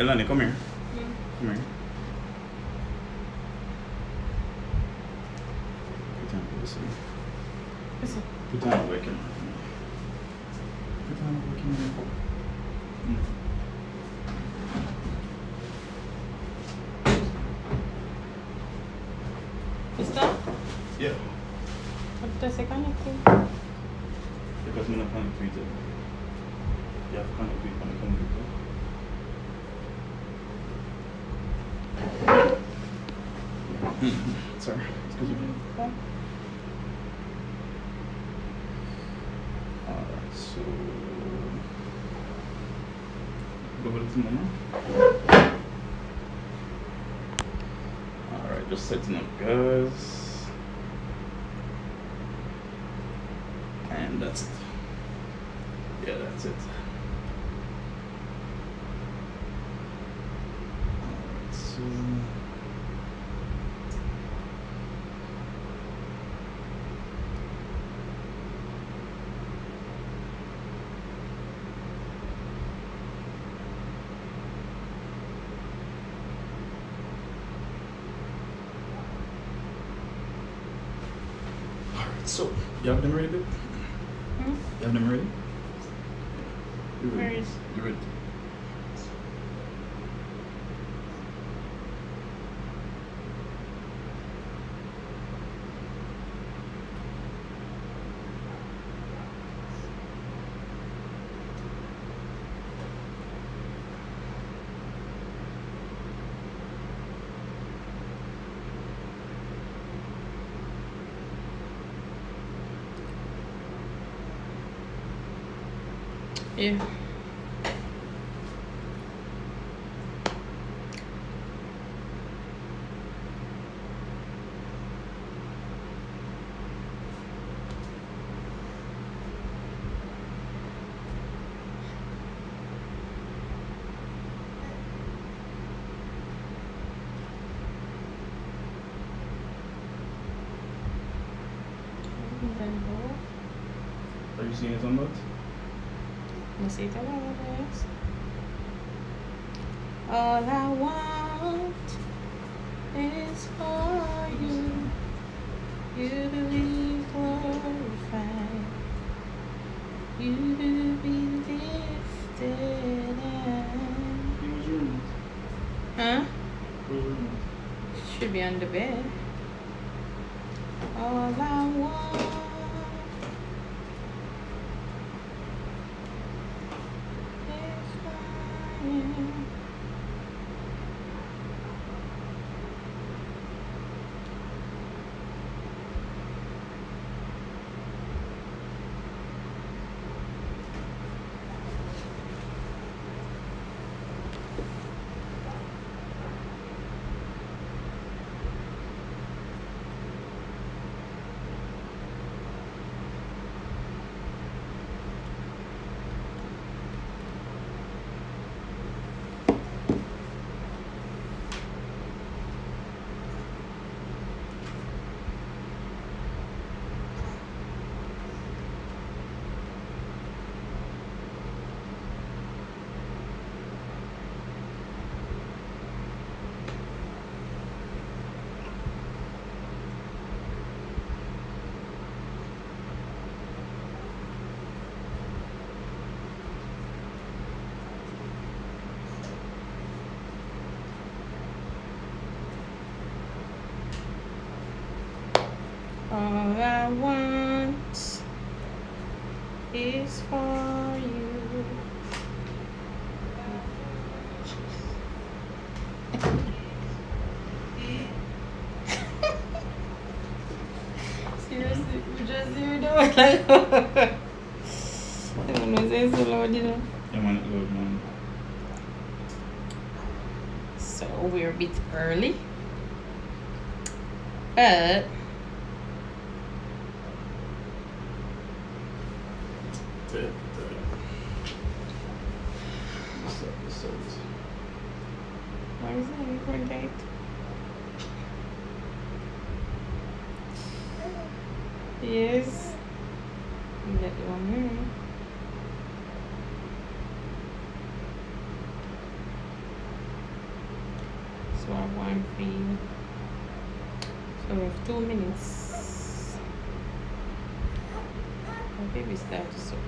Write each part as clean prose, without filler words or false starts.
Elani, come here. Come here. Put on listen. Listen. Put on away camera. Put on away camera. Stop. Yeah. What does it connect to? Because I'm not connected to it. You have to connect to it on the computer. Sorry. Excuse me. Okay. Alright, so go over to Mama. Alright, just setting up, guys. And that's it. Yeah, that's it. Alright, so so, you have them ready, babe? Hmm? You have them ready? You Where ready? is- You ready? Yeah. Are you seeing it on that? Necesito valores. All I want is for you, you to be glorified, you to be lifted up. Where's your remote? Huh? Where's your remote? Should be on the bed. All I want is for you. All I want is for you. Seriously, we just hear that one like I don't know, say so loud, you know. Yeah, man, it load, man. So we're a bit early, but why is that important? Yes, that one here. time for you. So we have 2 minutes. My baby started to suffer.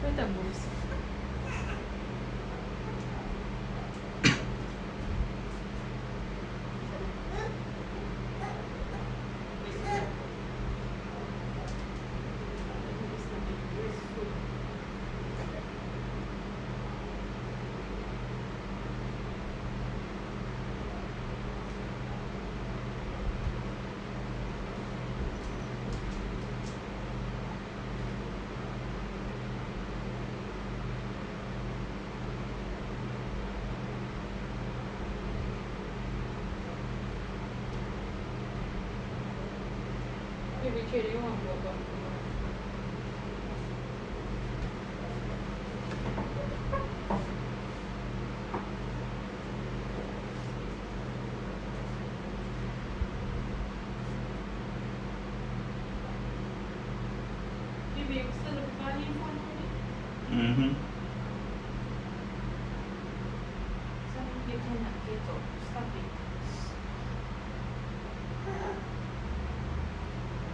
Where the boys? Maybe Katie won't go back to work. Maybe you still have volume on it? Mm-hmm. So you cannot get up. Stop it.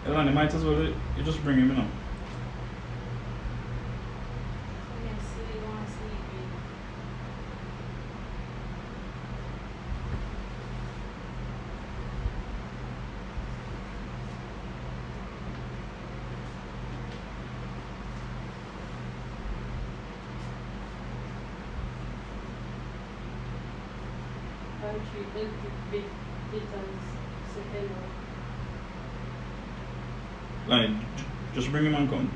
Elani, might as well you just bring him in now. Yes, you want to sleep in. I'll treat the big details. Say hello. Like, just bring him and come.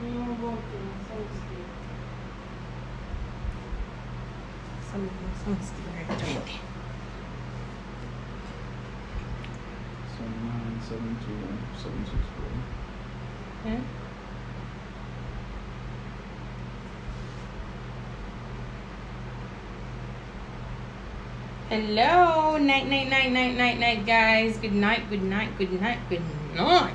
You are walking, so scared. Some scared already. So 9721764. Yeah? Hello, night, guys. Good night, good night, good night, good night.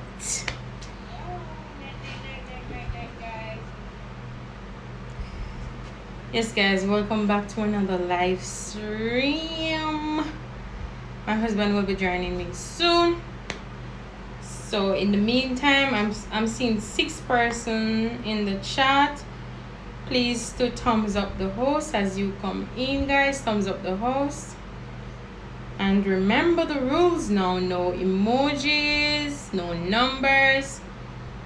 Yes, guys, welcome back to another live stream. My husband will be joining me soon. So in the meantime, I'm seeing 6 person in the chat. Please to thumbs up the host as you come in, guys. Thumbs up the host. And remember the rules now. No emojis, no numbers,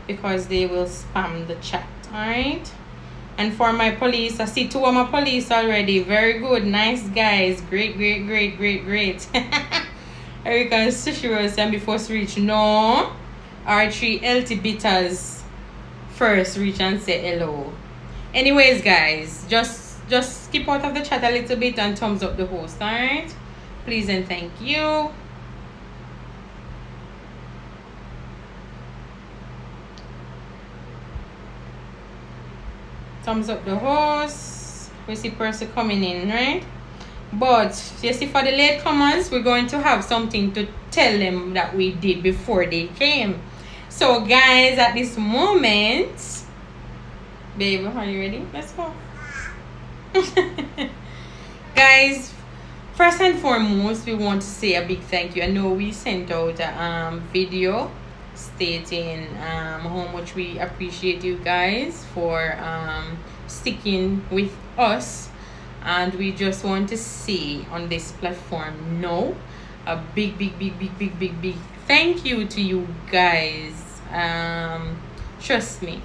because they will spam the chat. Alright. And for my police, I see 2 of my police already. Very good. Nice guys. Great. Erica and Sushiro and before reach no. R3 LT Bitters first reach and say hello. Anyways, guys, just skip out of the chat a little bit and thumbs up the host, alright? Please and thank you. Thumbs up the host. We see person coming in, right? But you see, for the latecomers, we're going to have something to tell them that we did before they came. So guys, at this moment, babe, are you ready? Let's go. Guys, first and foremost, we want to say a big thank you. I know we sent out a video stating how much we appreciate you guys for sticking with us, and we just want to say on this platform no, a big thank you to you guys. Trust me,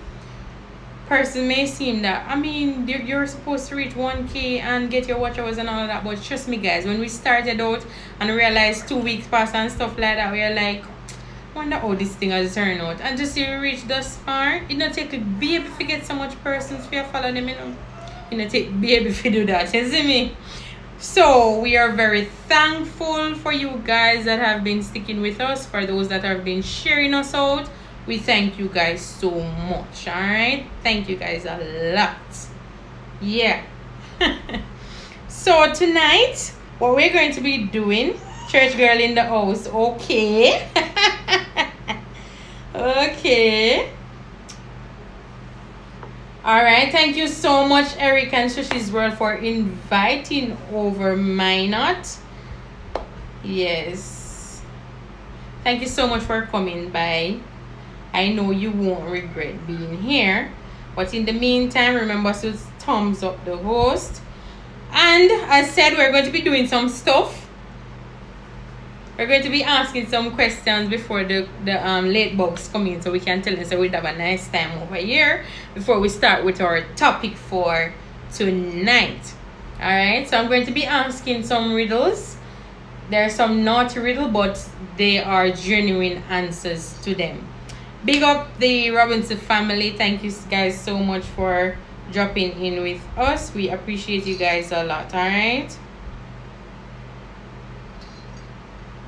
person may seem that, I mean, you're supposed to reach 1K and get your watch hours and all of that, but trust me guys, when we started out and realized 2 weeks passed and stuff like that, we are like, wonder how this thing has turned out. And just you reach thus far, it don't take a baby to get so much persons for you follow them, you know. It don't take baby to do that, you see me? So we are very thankful for you guys that have been sticking with us, for those that have been sharing us out. We thank you guys so much. All right, thank you guys a lot. Yeah. So tonight, what we're going to be doing, church girl in the house, okay. Okay. All right. Thank you so much, Eric and Shushi's World, for inviting over Minot. Yes. Thank you so much for coming by. I know you won't regret being here. But in the meantime, remember to thumbs up the host. And as said, we're going to be doing some stuff. We're going to be asking some questions before the late bugs come in, so we can tell them so we'd have a nice time over here before we start with our topic for tonight. Alright, so I'm going to be asking some riddles. There are some naughty riddles, but they are genuine answers to them. Big up the Robinson family. Thank you guys so much for dropping in with us. We appreciate you guys a lot. Alright.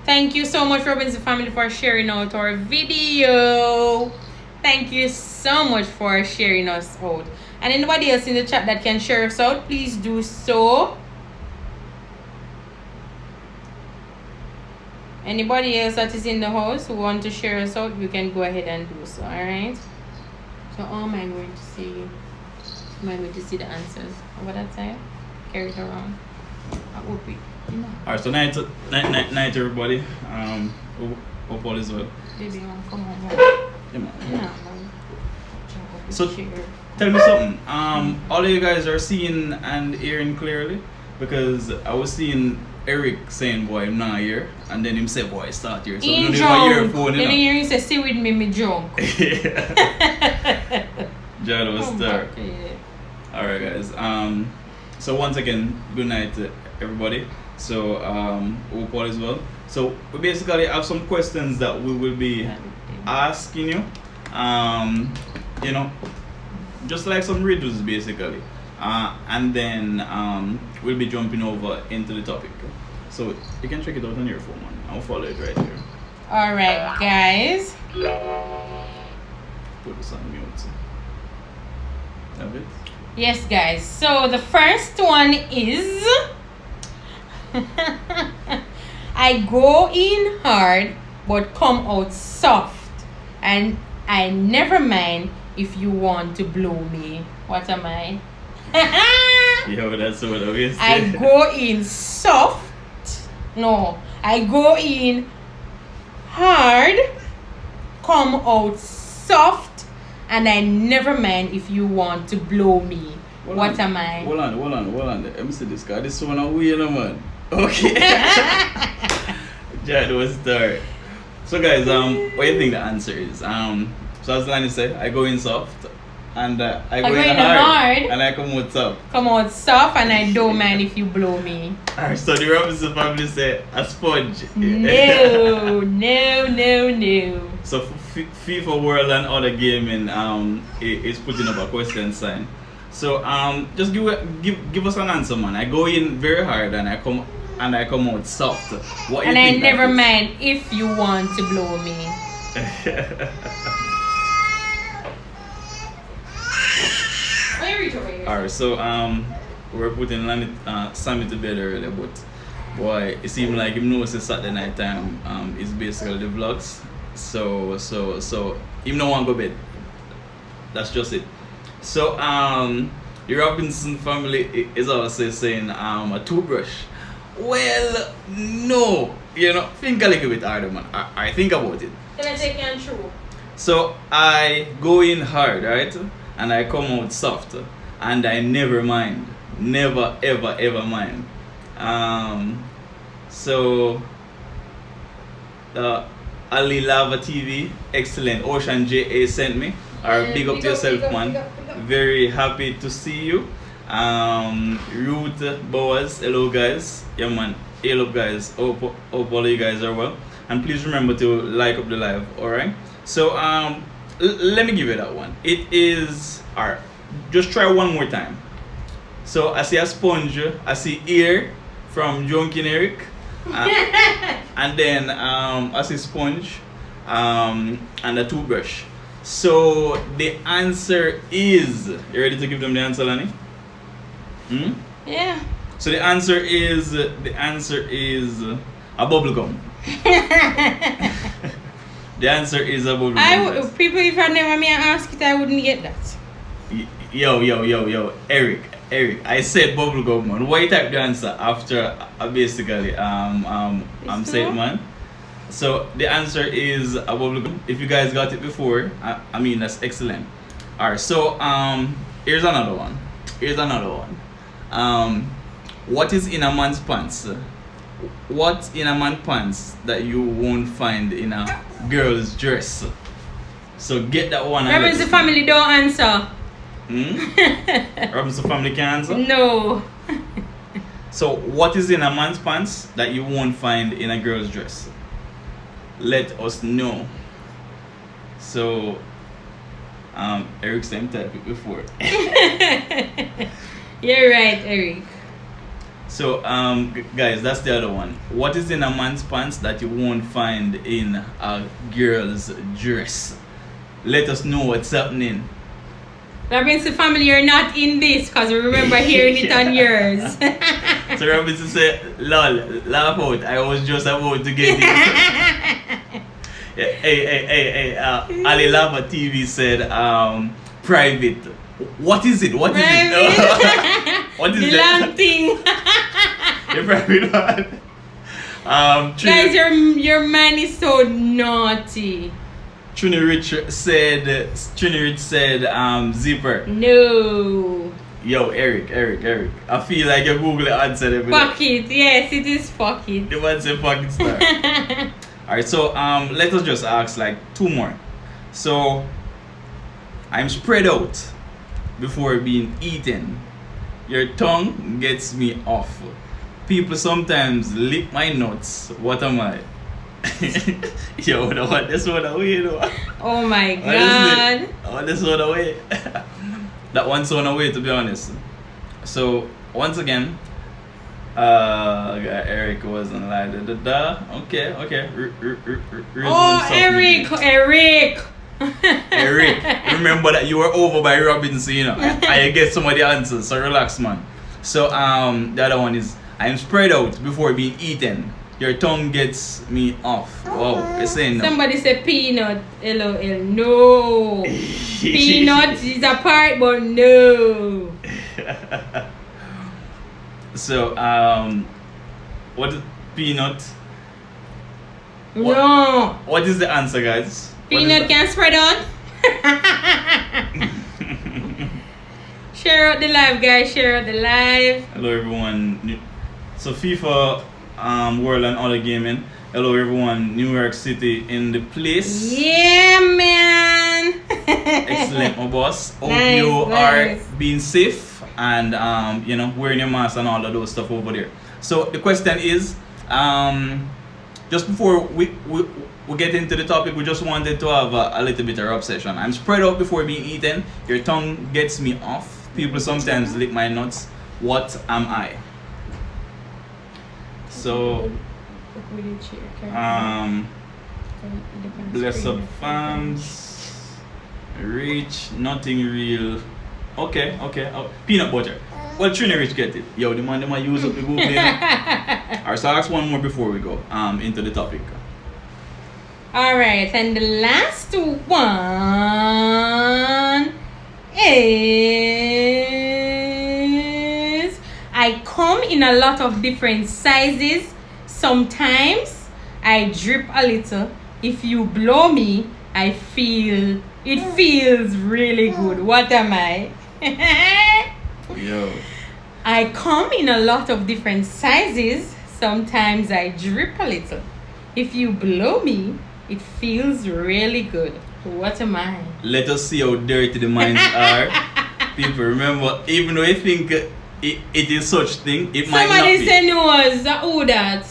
Thank you so much, Robinson family, for sharing out our video. Thank you so much for sharing us out. And anybody else in the chat that can share us out, please do so. Anybody else that is in the house who want to share us out, you can go ahead and do so. Alright. So how am I going to see? Am I going to see the answers over that side? Carry it around. I hope it. Alright, so night everybody. Hope all is well. Baby, come on. Yeah, man. Yeah. So tell me something. All of you guys are seeing and hearing clearly, because I was seeing Eric saying, "Boy, I'm not here," and then him say, "Boy, start here." So in you don't drunk. even hear a phone, you Then know. you hear him say, "See with me, me drunk." John was start. Yeah. Alright guys, so once again, good night to everybody. So hope all is well. So we basically have some questions that we will be asking you, you know, just like some riddles basically, and then we'll be jumping over into the topic. So you can check it out on your phone, man. I'll follow it right here. Alright, guys. Put this on mute. Have it? Yes, guys. So the first one is I go in hard but come out soft, and I never mind if you want to blow me. What am I? Yeah, but that's what I was. I go in soft. No, I go in hard, come out soft, and I never mind if you want to blow me. What am I? Hold on. Let me see this guy. This one a weird man. Okay. Jad was start. So guys, what do you think the answer is? So as Lani said, I go in soft, and I go in hard, and I come out soft. Come out soft, and I don't mind if you blow me. Alright, so the Robinson family say a sponge. No. So FIFA World and other gaming is putting up a question sign. So just give us an answer, man. I go in very hard and I come out soft. What And you I think never that is? mind if you want to blow me. Alright, so we're putting Sammy to bed early, but boy, it seems like him knows it's Saturday night time. It's basically the vlogs. So him no want go bed. That's just it. So the Robinson family is also saying a toothbrush. Well, no, you know, think a little bit harder, man. I think about it. Can I take you true? So I go in hard, right, and I come out soft, and I never mind, never ever mind. So Ali Lava TV, excellent. Ocean JA sent me. Big up to yourself, man. Big up. Very happy to see you. Ruth Bowers, hello guys. Yeah man, hello guys. Hope all of you guys are well. And please remember to like up the live, alright? So let me give you that one. It is alright. Just try one more time. So I see a sponge, I see ear from Junkin Eric. And then I see sponge and a toothbrush. So the answer is, you ready to give them the answer, Lani? Yeah. So the answer is a bubble gum. The answer is a bubble gum. People, if I never me ask it, I wouldn't get that. Yo, Eric. I said bubblegum man. Why you type the answer after basically I'm It's saying true. man. So the answer is a bubblegum. If you guys got it before, I mean that's excellent. Alright, so here's another one. What is in a man's pants? What in a man's pants that you won't find in a girl's dress? So get that one. And let Rebels the us family don't answer. know. Robinson family can answer. No. So what is in a man's pants that you won't find in a girl's dress? Let us know. So Eric same type it before. You're right, Eric. So guys, that's the other one. What is in a man's pants that you won't find in a girl's dress? Let us know what's happening. Robinson family, you're not in this because we remember hearing it on yours. So Robinson said, lol, laugh out. I was just about to get it. Hey, Ali Lava TV said, private. What is it? What is it? What is the that? long thing. The private one. Guys, your man is so naughty. Trini Rich said, zipper. No. Yo, Eric. I feel like your Google answered everything. Pocket. Yes, it is pocket. The one said pocket star. Alright, so let us just ask like two more. So I'm spread out before being eaten. Your tongue gets me off. People sometimes lick my nuts. What am I? Yo, this one away though. Oh my god. This one away. That one's on away, to be honest. So once again, Eric wasn't like Okay. Oh, Eric. Eric, remember that you were over by Robinson, you know. I get some of the answers, so relax, man. So the other one is I'm spread out before being eaten. Your tongue gets me off. Wow, it's saying no. Somebody said peanut. LOL. No. Peanut is a part, but no. So what is peanut? No. What is the answer, guys? Peanut can spread out. Share out the live, guys. Share out the live. Hello everyone. So FIFA World and Other Gaming. Hello everyone. New York City in the place. Yeah, man. Excellent, my boss. Hope Nice, you nice. are being safe and wearing your mask and all of those stuff over there. So the question is, just before we get into the topic, we just wanted to have a little bit of rub session. I'm spread out before being eaten. Your tongue gets me off. People sometimes lick my nuts. What am I? So bless up fans. Reach nothing real. Okay. Oh, peanut butter. Well, Trini Rich get it. Yo, the man use up the Google. Alright, so I'll ask one more before we go into the topic. Alright, and the last one is I come in a lot of different sizes. Sometimes I drip a little. If you blow me, it feels really good. What am I? Yo. I come in a lot of different sizes. Sometimes I drip a little. If you blow me, it feels really good. What am I? Let us see how dirty the minds are. People, remember, even though I think it is such thing, it might not Somebody be. say no. Who that?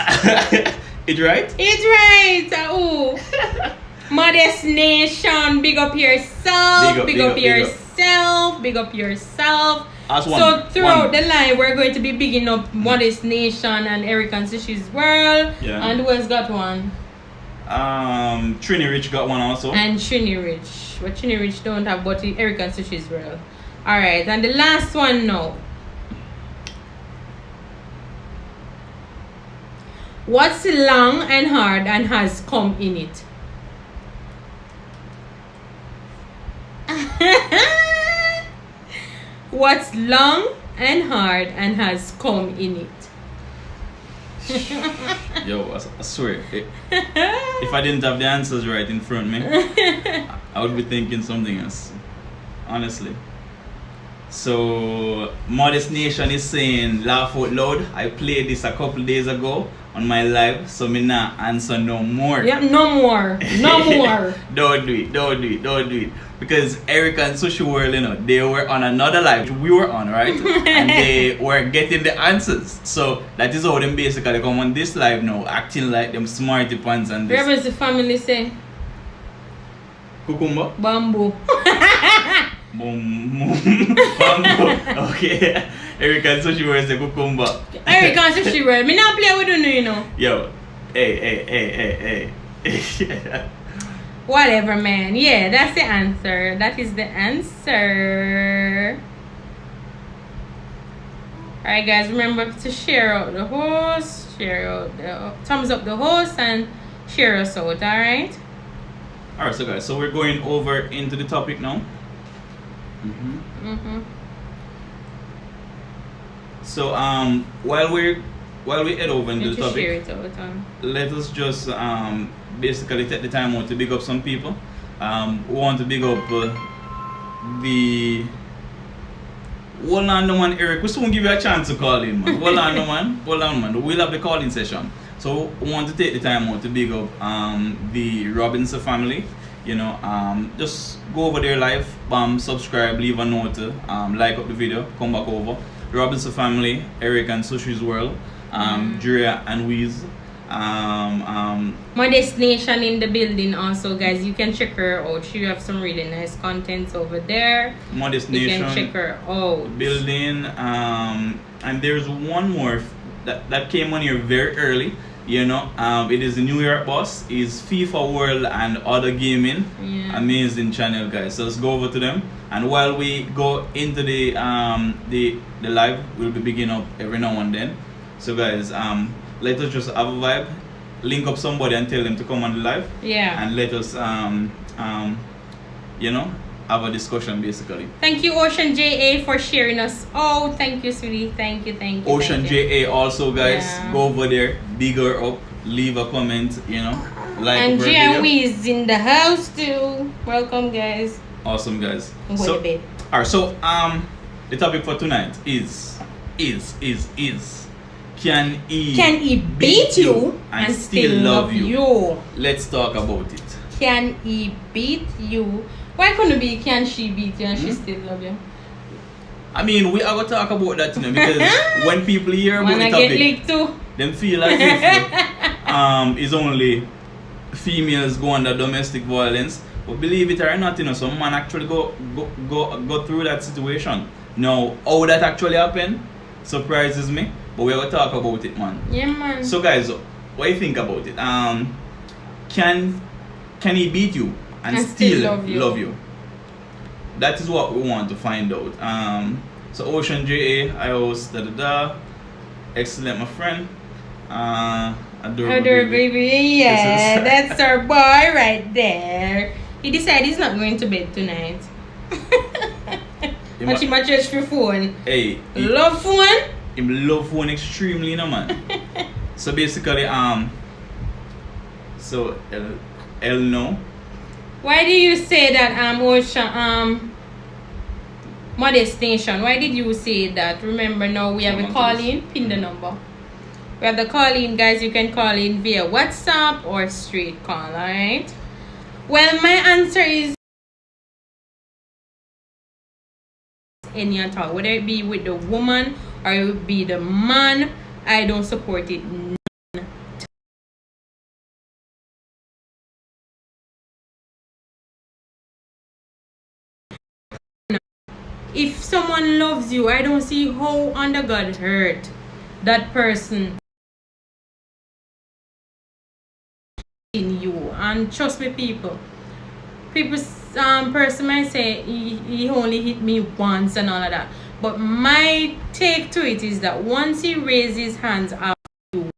It right? It's right. Who? Modest Nation, big up yourself. Big up yourself. Big up yourself. So throughout the line, we're going to be bigging up Modest Nation and Eric and Sishi's World. Yeah. And who else got one? Trini Rich got one also. And Trini Rich. But Trini Rich don't have, but Eric and Sishi's World. Alright, and the last one now. What's long and hard and has come in it? What's long and hard and has come in it? Yo, I swear, if I didn't have the answers right in front of me, I would be thinking something else. Honestly. So, Modest Nation is saying, laugh out loud. I played this a couple days ago on my live, so me not answer no more. Yep, no more. No more. Don't do it. Because Eric and Sushi World, they were on another live we were on, right? And they were getting the answers. So that is how them basically come on this live now, acting like them smarty pants and this. Where was the family say? Cucumber? Bamboo. Bamboo. Okay. Eric and Sushi World say cucumber. Eric and Sushi World. Me not play with you, Yo. Hey. Whatever, man. Yeah, that's the answer. That is the answer. Alright, guys, remember to share out the host, thumbs up the host, and share us out, alright? Alright, so guys, so we're going over into the topic now. So while we head over into the topic, share it out, let us just basically take the time out to big up some people. We want to big up the hold on, no man, Eric. We soon give you a chance to call in, man. Hold on, man. We'll have the calling session. So we want to take the time out to big up the Robinson family. Just go over their live, subscribe, leave a note, like up the video, come back over. Robinson family, Eric and Sushi's World, Drea and Weez. Modest Nation in the building also, guys. You can check her out. She have some really nice contents over there. Modest you Nation. You can check her out. Building. And there's one more that came on here very early. It is the New York boss. It's FIFA World and Other Gaming. Yeah. Amazing channel, guys. So let's go over to them. And while we go into the live, we'll be beginning up every now and then. So guys, let us just have a vibe, link up somebody and tell them to come on the live. Yeah. And let us have a discussion basically. Thank you, Ocean JA, for sharing us. Oh, thank you, sweetie. Thank you. Ocean JA also, guys. Yeah. Go over there, big her up, leave a comment, like. And Jan is in the house too. Welcome, guys. Awesome, guys. I'm going to bed. Alright, so the topic for tonight is can he beat you and still love you? Let's talk about it. Can he beat you? Why couldn't it be can she beat you and she still love you? I mean, we are going to talk about that, because when people hear about the topic, them feel as if it's only females go under domestic violence. But believe it or not, some man actually go through that situation. Now, how that actually happened surprises me, but we're going to talk about it, man. Yeah, man. So guys, what do you think about it? Can he beat you and still love you? That is what we want to find out. So Ocean JA, I host excellent, my friend. Adorable baby. Yeah, that's our boy right there. He decided he's not going to bed tonight. But he might just for phone. Hey, love phone? He love phone extremely, man. So basically, so L no. Why do you say that Ocean Modest Nation? Why did you say that? Remember now we have a call-in, pin the number. We have the call-in, guys. You can call in via WhatsApp or straight call, alright? Well, my answer is any at all. Whether it be with the woman or it would be the man, I don't support it. If someone loves you, I don't see how under God hurt that person in you. And trust me, people person might say he only hit me once and all of that, but my take to it is that once he raises his hands up you,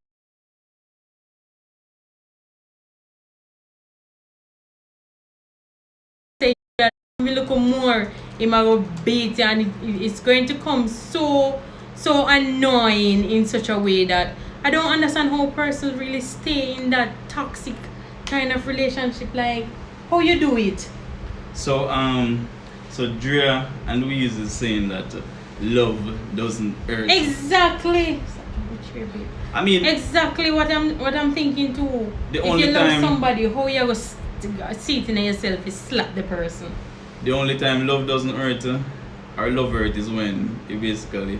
say that we look more him a go beat you, and it's going to come so annoying in such a way that I don't understand how person really stay in that toxic kind of relationship. Like, how you do it? So Drea and Louise is saying that love doesn't hurt. Exactly. I mean, exactly what I'm thinking too. The if only you love time- somebody, how you go see it in yourself is slap the person. the only time love doesn't hurt or love hurt is when you basically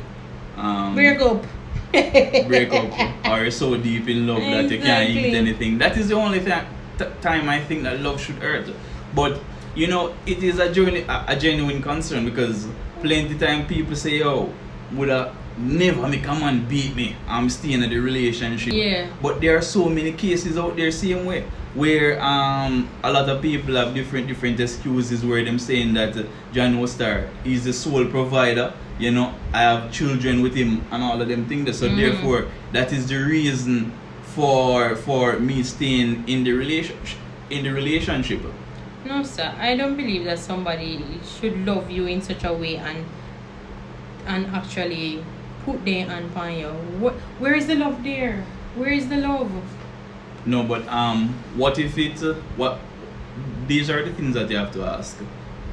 Break up. break up or you're so deep in love that you can't eat Exactly. anything. That is the only time I think that love should hurt. But you know, it is a genuine concern, because plenty time people say, "Yo, woulda never make a man beat me. I'm staying in the relationship." Yeah. But there are so many cases out there same way, where a lot of people have different excuses, where them saying that John Ostar is the sole provider. You know, I have children with him and all of them things. So therefore, that is the reason for me staying in the relationship. No, sir. I don't believe that somebody should love you in such a way and actually put their hand upon you. Where is the love there? Where is the love? No, but what if it what? These are the things that you have to ask.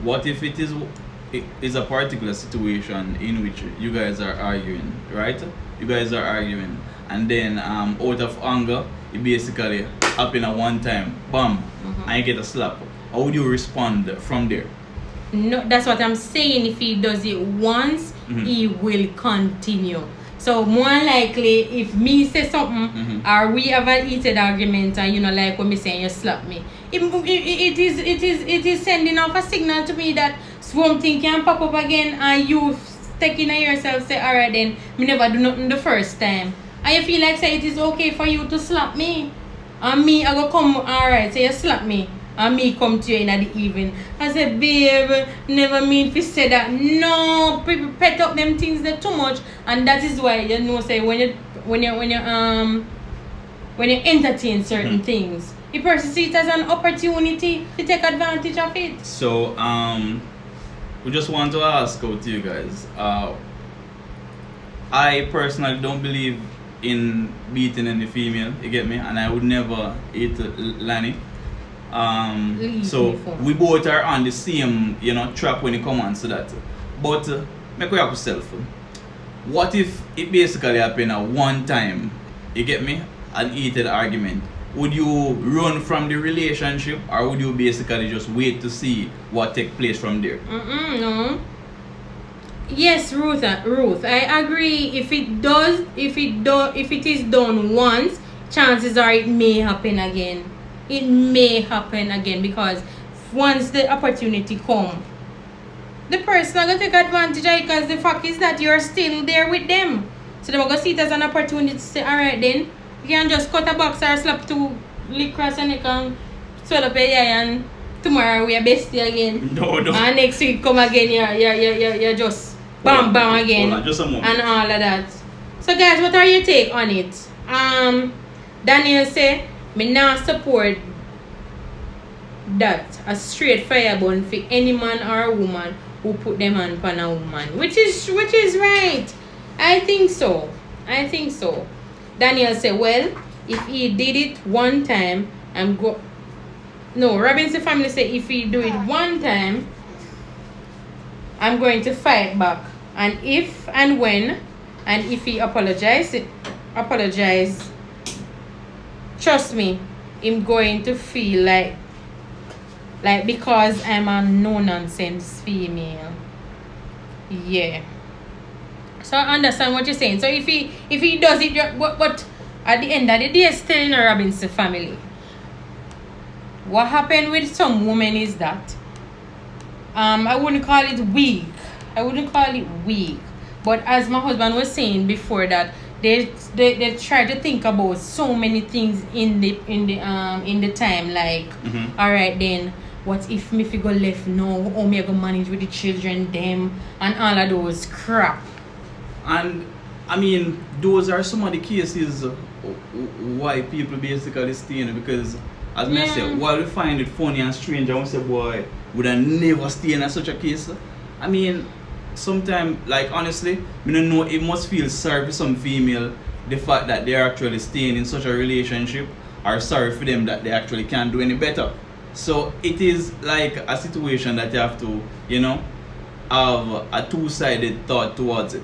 What if it is a particular situation in which you guys are arguing, right? You guys are arguing, and then out of anger, it basically happen at one time, bam, and you get a slap. How would you respond from there? No, that's what I'm saying. If he does it once, he will continue. So more likely, if me say something, or we have an heated argument, and like when me saying you slap me, it is sending off a signal to me that something can pop up again, and you taking on yourself say, alright then, me never do nothing the first time, and you feel like say it is okay for you to slap me, and me I go come, alright, say you slap me. And me come to you in the evening. I said, babe, never mean to say that. No, people pet up them things there too much, and that is why you know say when you entertain certain things, the person see it as an opportunity to take advantage of it. So we just want to ask out to you guys. I personally don't believe in beating any female. You get me? And I would never hit Lani. So we both are on the same, track when it comes to that. But make you yourself. What if it basically happened at one time? You get me? An heated argument. Would you run from the relationship, or would you basically just wait to see what take place from there? No. Yes, Ruth, I agree. If it is done once, chances are it may happen again. It may happen again, because once the opportunity come, the person are gonna take advantage of it, because the fact is that you're still there with them. So they're gonna see it as an opportunity to say, alright then, you can just cut a box or slap two lick across and you can swell up your eye, and tomorrow we are bestie again. No. And next week come again, you're just bam again. Hold on, just a moment. And all of that. So guys, what are your take on it? Daniel say, me now support that a straight fire burn for any man or a woman who put them hand on a woman, which is right. I think so. Daniel said, well, if he did it one time, Robinson family say, if he do it one time, I'm going to fight back, and if and when and if he apologize, trust me, I'm going to feel like because I'm a no-nonsense female. Yeah. So I understand what you're saying. So if he does it, what at the end of the day, still in a Robinson family. What happened with some women is that I wouldn't call it weak. But as my husband was saying before, that they try to think about so many things in the time, like alright then, what if me go left now, how me I go manage with the children them, and all of those crap. And I mean, those are some of the cases why people basically stay in it, because as I said, while we find it funny and strange, I want to say, boy, would I never stay in such a case? I mean, sometimes, like honestly, I don't know, it must feel sorry for some female the fact that they're actually staying in such a relationship, or sorry for them that they actually can't do any better. So it is like a situation that you have to, you know, have a two-sided thought towards it.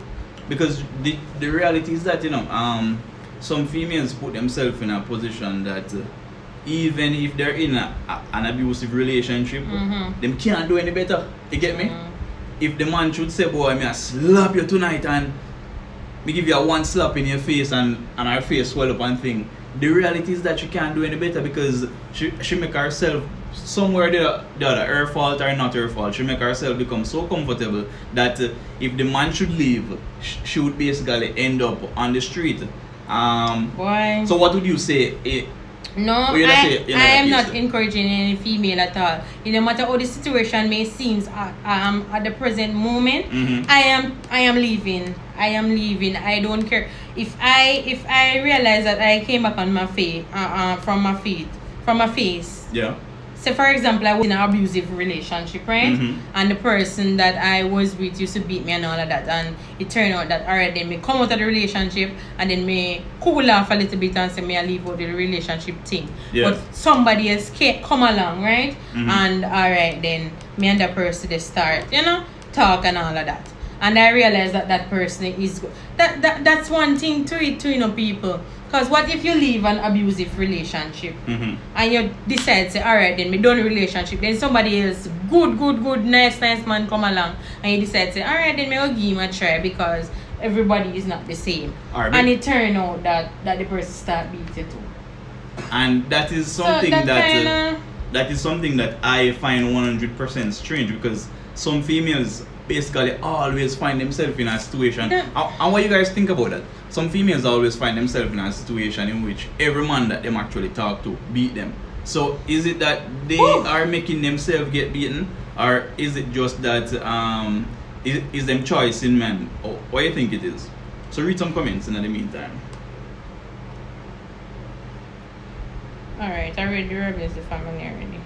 Because the reality is that, you know, some females put themselves in a position that even if they're in an abusive relationship, them can't do any better. You get me? If the man should say, boy, me I slap you tonight and me give you a one slap in your face and her face swell up and thing, the reality is that she can't do any better because she make herself somewhere the other, her fault or not her fault, she make herself become so comfortable that if the man should leave, she would basically end up on the street. Why? So what would you say? No, I am not encouraging any female at all. No matter how the situation may seem at the present moment, I am leaving. I am leaving. I don't care if I realize that I came back on my face from my face. Yeah. So for example, I was in an abusive relationship, right? And the person that I was with used to beat me and all of that, and it turned out that alright, then me come out of the relationship and then me cool off a little bit and say me I leave out the relationship thing. Yeah. But somebody else come along, right? And alright, then me and that person they start, you know, talk and all of that. And I realized that person is that's one thing to it too, you know, people. Because what if you leave an abusive relationship and you decide to say, alright, then me done the relationship, then somebody else, good, nice man come along and you decide to say, alright, then me will give him a try because everybody is not the same. Right, and it turned out that the person start beating too. And that is something that is something that I find 100% strange because some females basically always find themselves in a situation. And what you guys think about that? Some females always find themselves in a situation in which every man that them actually talk to beat them. So is it that they are making themselves get beaten, or is it just that is them choice in men? Or what do you think it is? So read some comments in the meantime. Alright, I read the Rebels the family already.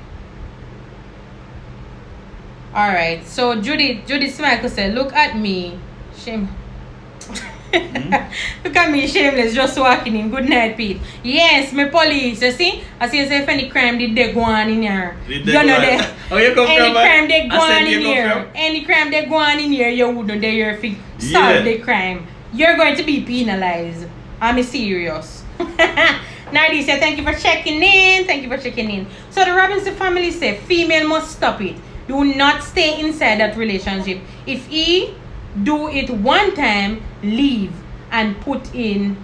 Alright, so Judith Smichael said, look at me. Shame. Look at me, shameless, just walking in. Good night, Pete. Yes, my police. You see? I see if any crime did they go on in here. You know that. Oh, you come any from crime they go on in here. Any crime they go on in here, you wouldn't dare your feet solve the crime. You're going to be penalized. I'm serious. Nardi said, thank you for checking in. So the Robinson family said, female must stop it. Do not stay inside that relationship. If he do it one time, leave and put in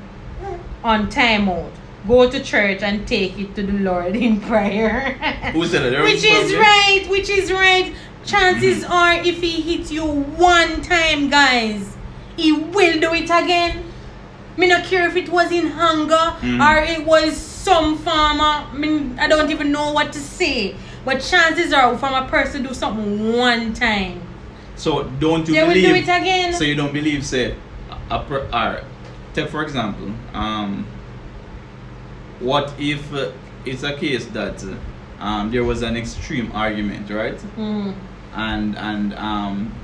on timeout. Go to church and take it to the Lord in prayer. Who said that? Which is right. Chances are if he hits you one time, guys, he will do it again. Me not care if it was in hunger or it was some farmer. I don't even know what to say. But chances are from a person do something one time, so don't you they believe? Will do it again. So you don't believe, say, take for example, what if it's a case that there was an extreme argument, right? And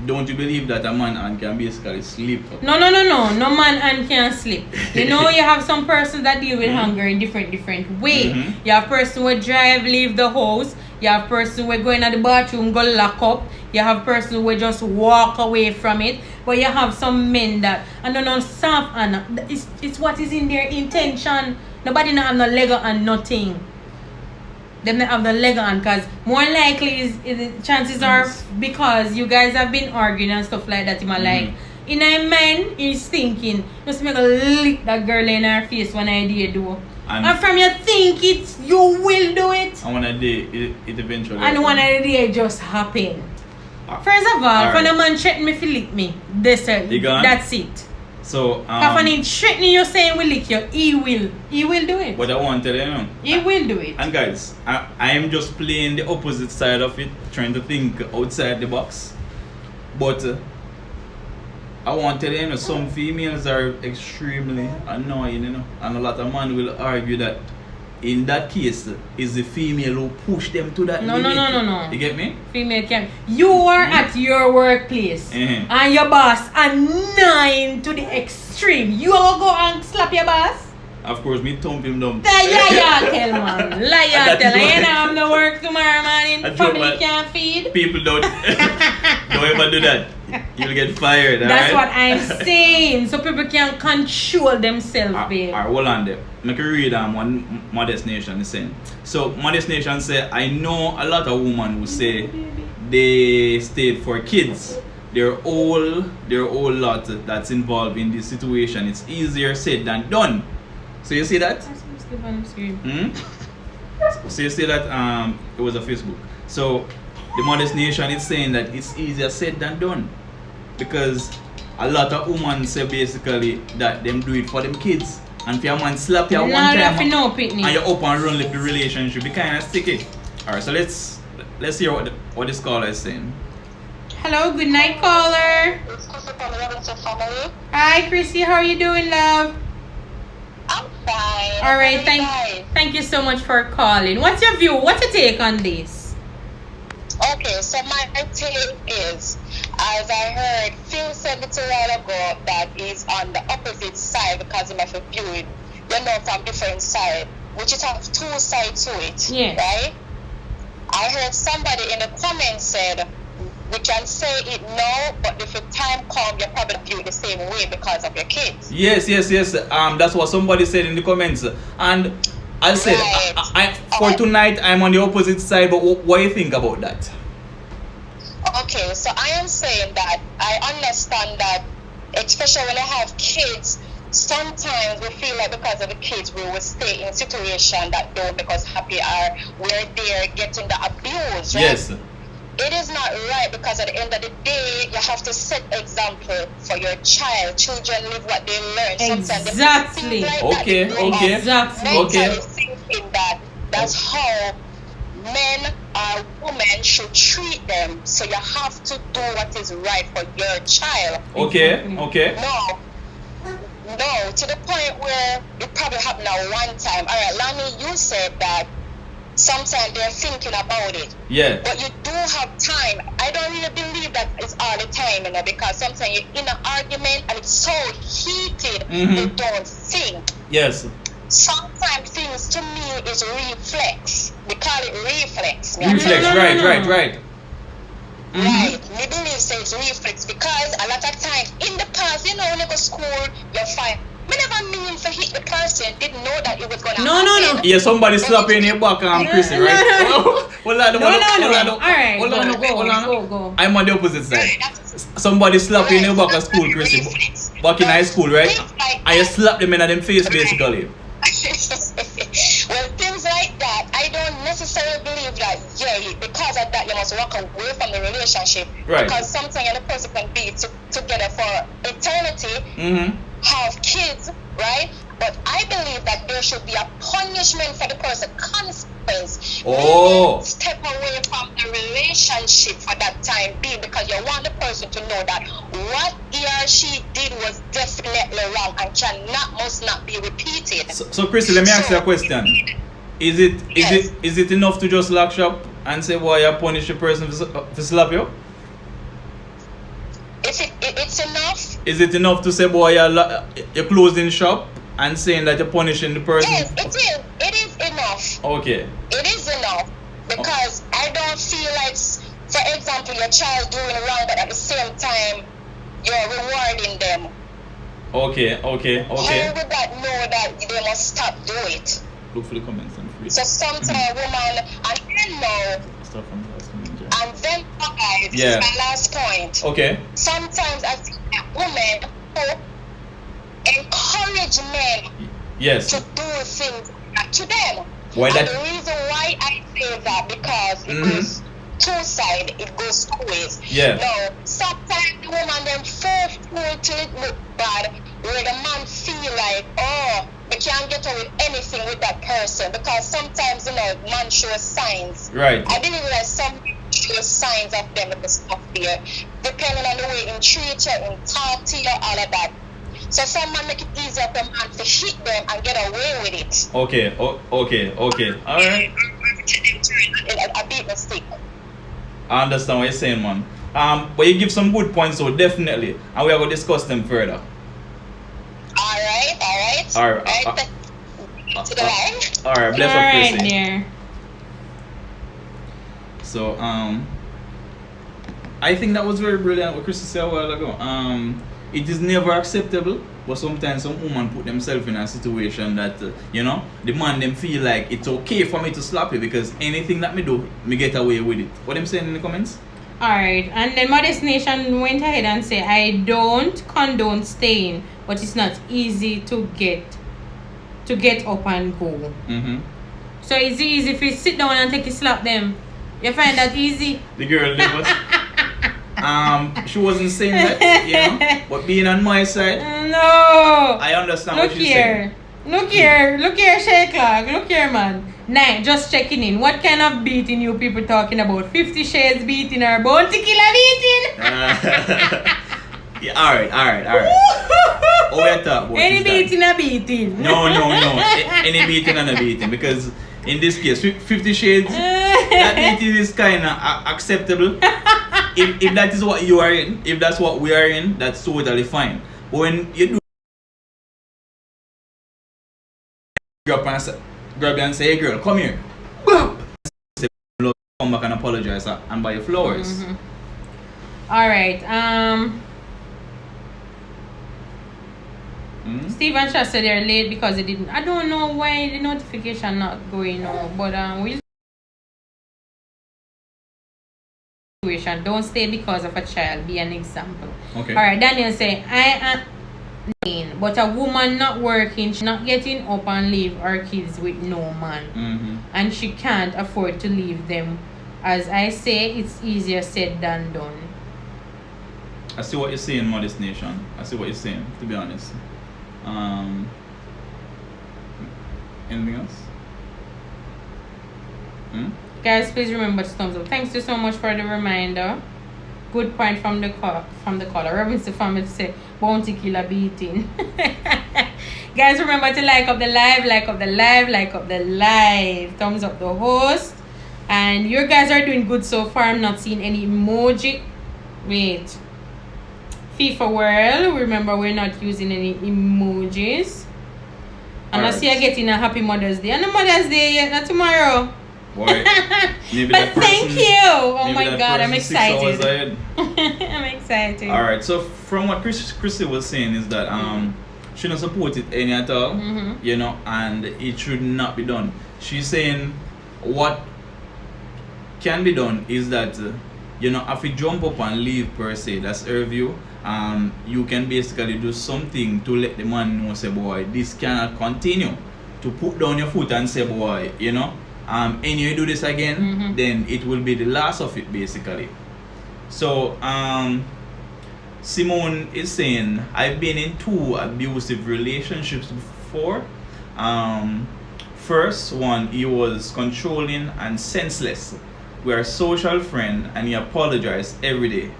don't you believe that a man can basically sleep? No man can sleep. You know, you have some person that deal with hunger in different way. You have person who drive, leave the house. You have person who go in the bathroom, go lock up. You have person who just walk away from it. But you have some men that and no soft and it's what is in their intention. Nobody not have no leg and nothing. Them not have the leg on, because more likely is chances are because you guys have been arguing and stuff like that. You might like in a man is thinking just make a lick that girl in her face when I did do. And from you think it, you will do it. And when I did it eventually. And one day it just happen. First of all, when a man threaten me to lick me, that's it. So when he threaten you saying will lick you, he will do it. But I want to tell you, he will do it. And guys, I am just playing the opposite side of it, trying to think outside the box. But I want to tell you, some females are extremely annoying, and a lot of men will argue that in that case, is the female who push them to that No, limit. no. You get me? Female can. You are at your workplace and your boss are 9 to the extreme. You will go and slap your boss? Of course, me thump him down. Liar tell, man. Liar That tell. is why- You know I'm the work tomorrow morning. I joke, Family man. can't feed. People don't ever do that. You'll get fired. That's alright? what I'm saying. So people can control themselves, babe. Alright, hold on there. Make me read one Modest Nation is saying. So Modest Nation say, I know a lot of women who say they stayed for kids. They're all lot that's involved in this situation. It's easier said than done. So you see that? So you see that it was a Facebook. So the Modest Nation is saying that it's easier said than done. Because a lot of women say basically that them do it for them kids. And if your man slap you one time and you up and run with the relationship, be kind of sticky. Alright, so let's hear what this caller is saying. Hello, good night, caller. Hi, Chrissy. How are you doing, love? I'm fine. All right, thank you so much for calling. What's your view? What's your take on this? Okay, so my take is, as I heard Phil said a little while ago, that he's on the opposite side because he must view it, from different side, which it has two sides to it, Yes. right? I heard somebody in the comments said, we can say it now, but if the time comes, you probably view it the same way because of your kids. Yes. That's what somebody said in the comments. And I said, Right. for tonight, I'm on the opposite side, but what do you think about that? Okay, so I am saying that I understand that, especially when I have kids, sometimes we feel like because of the kids we will stay in situation that don't make us happy, or we're there getting the abuse, right? Yes. It is not right, because at the end of the day, you have to set example for your child. Children live what they learn. Sometimes they Exactly. feel like Okay, that they grow up Exactly. mentally thinking that that's how men or women should treat them. So you have to do what is right for your child. Okay. No, to the point where it probably happened at one time. All right, Lani, you said that sometimes they're thinking about it. Yeah. But you do have time. I don't really believe that it's all the time, because sometimes you're in an argument and it's so heated, you don't think. Yes. Sometimes things to me is reflex. We call it reflex. Reflex, right. Right. Me believe say it's reflex because a lot of times in the past, when you go to school, you're fine. Me never mean to hit the person, didn't know that it was gonna happen. Yeah, somebody slap you in your back, Chrissy, right? Hold on. Go. I'm on the opposite side. Right, that's- Somebody slap you in your back at school, Right, Chrissy. reflex. Back in high school, right? Things like And you that. slap them in them face, Right. basically. Well, things like that, I don't necessarily believe that, because of that, you must walk away from the relationship. Right. Because sometimes the person can be together for eternity, have kids, right? But I believe that there should be a punishment for the person, consequence. Oh. Meaning step away from the relationship for that time being, because you want the person to know that what he or she did was definitely wrong and must not be repeated. So Chrissy, let me ask you a question. Is Yes. it enough to just lock shop and say, boy, you punish the person for slap you? If it's enough, Is it enough to say, boy, you're closing shop and saying that you're punishing the person? yes, it is. It is enough. Okay. It is enough, because I don't feel like, for example, your child doing wrong, but at the same time you're rewarding them. Okay. How would that know that they must stop doing it? Look for the comments and free. So sometimes a woman, and then now, Stuff from the last comment, and then guys, Yeah. this is my last point. Okay. Sometimes I see a woman who encourage men Yes. to do things to them. Why And that? the reason why I say that, because it goes two sides, it goes two ways. Yeah. Now, sometimes the woman them fool till it look bad, where the man feel like, oh, we can't get away with anything with that person, because sometimes, man shows signs. Right. I believe that some people show signs of them with the stuff there, depending on the way in treat you, in talk to you, all of that. So some man make it easier for man to hit them and get away with it. Okay, okay. Alright. I beat the stick. I understand what you're saying, man. But you give some good points, so definitely. And we are going to discuss them further. Alright. To the line. Alright, bless up, Alright, Chrissy. there. So, I think that was very brilliant what Chrissy said a while ago. It is never acceptable, but sometimes some women put themselves in a situation that, the man them feel like it's okay for me to slap you because anything that me do, me get away with it. What them saying in the comments? Alright, and then Modest Nation went ahead and said, I don't condone staying, but it's not easy to get up and go. Mm-hmm. So it's easy if you sit down and take a slap them. You find that easy? The girl there was, she wasn't saying that, but being on my side, No. I understand what she's saying. Look here, Shay Clark. Look here, man. Nah, just checking in. What kind of beating you people talking about? 50 Shades beating or Bounty Killer beating? Yeah, alright. Oh, we are talking about Any is that- beating a beating. No. Any beating and a beating. Because in this case, 50 Shades, that beating is kind of acceptable. If that is what you are in, if that's what we are in, that's totally fine. But when you do grab you and say, hey girl, come here. Say, come back and apologize and buy you flowers. Mm-hmm. Alright, Stephen Shaw said they're late because they didn't. I don't know why the notification not going on, but we situation. Don't stay because of a child. Be an example. Okay. Alright, Daniel say I am, but a woman not working, she not getting up and leave her kids with no man, and she can't afford to leave them. As I say, it's easier said than done. I see what you're saying, Modest Nation. I see what you're saying, to be honest. Anything else? Guys, please remember to thumbs up. Thanks you so much for the reminder. Good point from the caller. Robinson family say Bounty Killer beating. Guys, remember to like up the live. Thumbs up the host. And you guys are doing good so far. I'm not seeing any emoji. Wait. FIFA World. Remember, we're not using any emojis. And I see you getting a happy Mother's Day. And the Mother's Day yet, not tomorrow. Boy, maybe But thank you. Oh my God, I'm 6 hours excited. ahead. I'm excited. Alright, so from what Chrissy was saying is that she don't support it any at all, and it should not be done. She's saying what can be done is that if you jump up and leave per se, that's her view. You can basically do something to let the man know, say, boy, this cannot continue. To put down your foot and say, boy, and you do this again, then it will be the last of it, basically. So, Simone is saying, I've been in 2 abusive relationships before. First one, he was controlling and senseless. We're a social friend and he apologized every day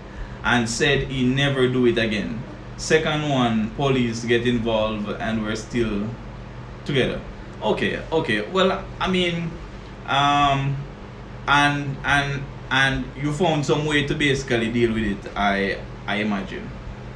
and said he never do it again. Second one, police get involved and we're still together. Okay. Well, I mean, and you found some way to basically deal with it, I imagine.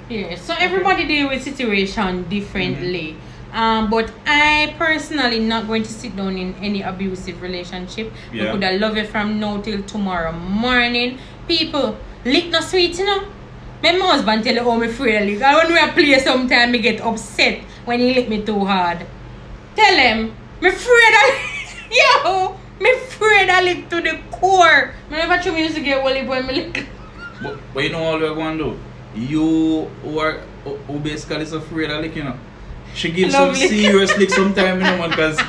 Yeah, so everybody deal with situation differently. But I personally not going to sit down in any abusive relationship. Yeah. I could have love you from now till tomorrow morning. People, lick no sweet, My husband tell you how me afraid of lick. And when we are play sometime, me get upset when he lick me too hard. Tell him, me afraid of yo, me afraid of lick to the core. Me never try me used to get wally when me lick. But you know what we're going to do? You who basically is afraid of licking up. She gives some serious lick sometime, man, because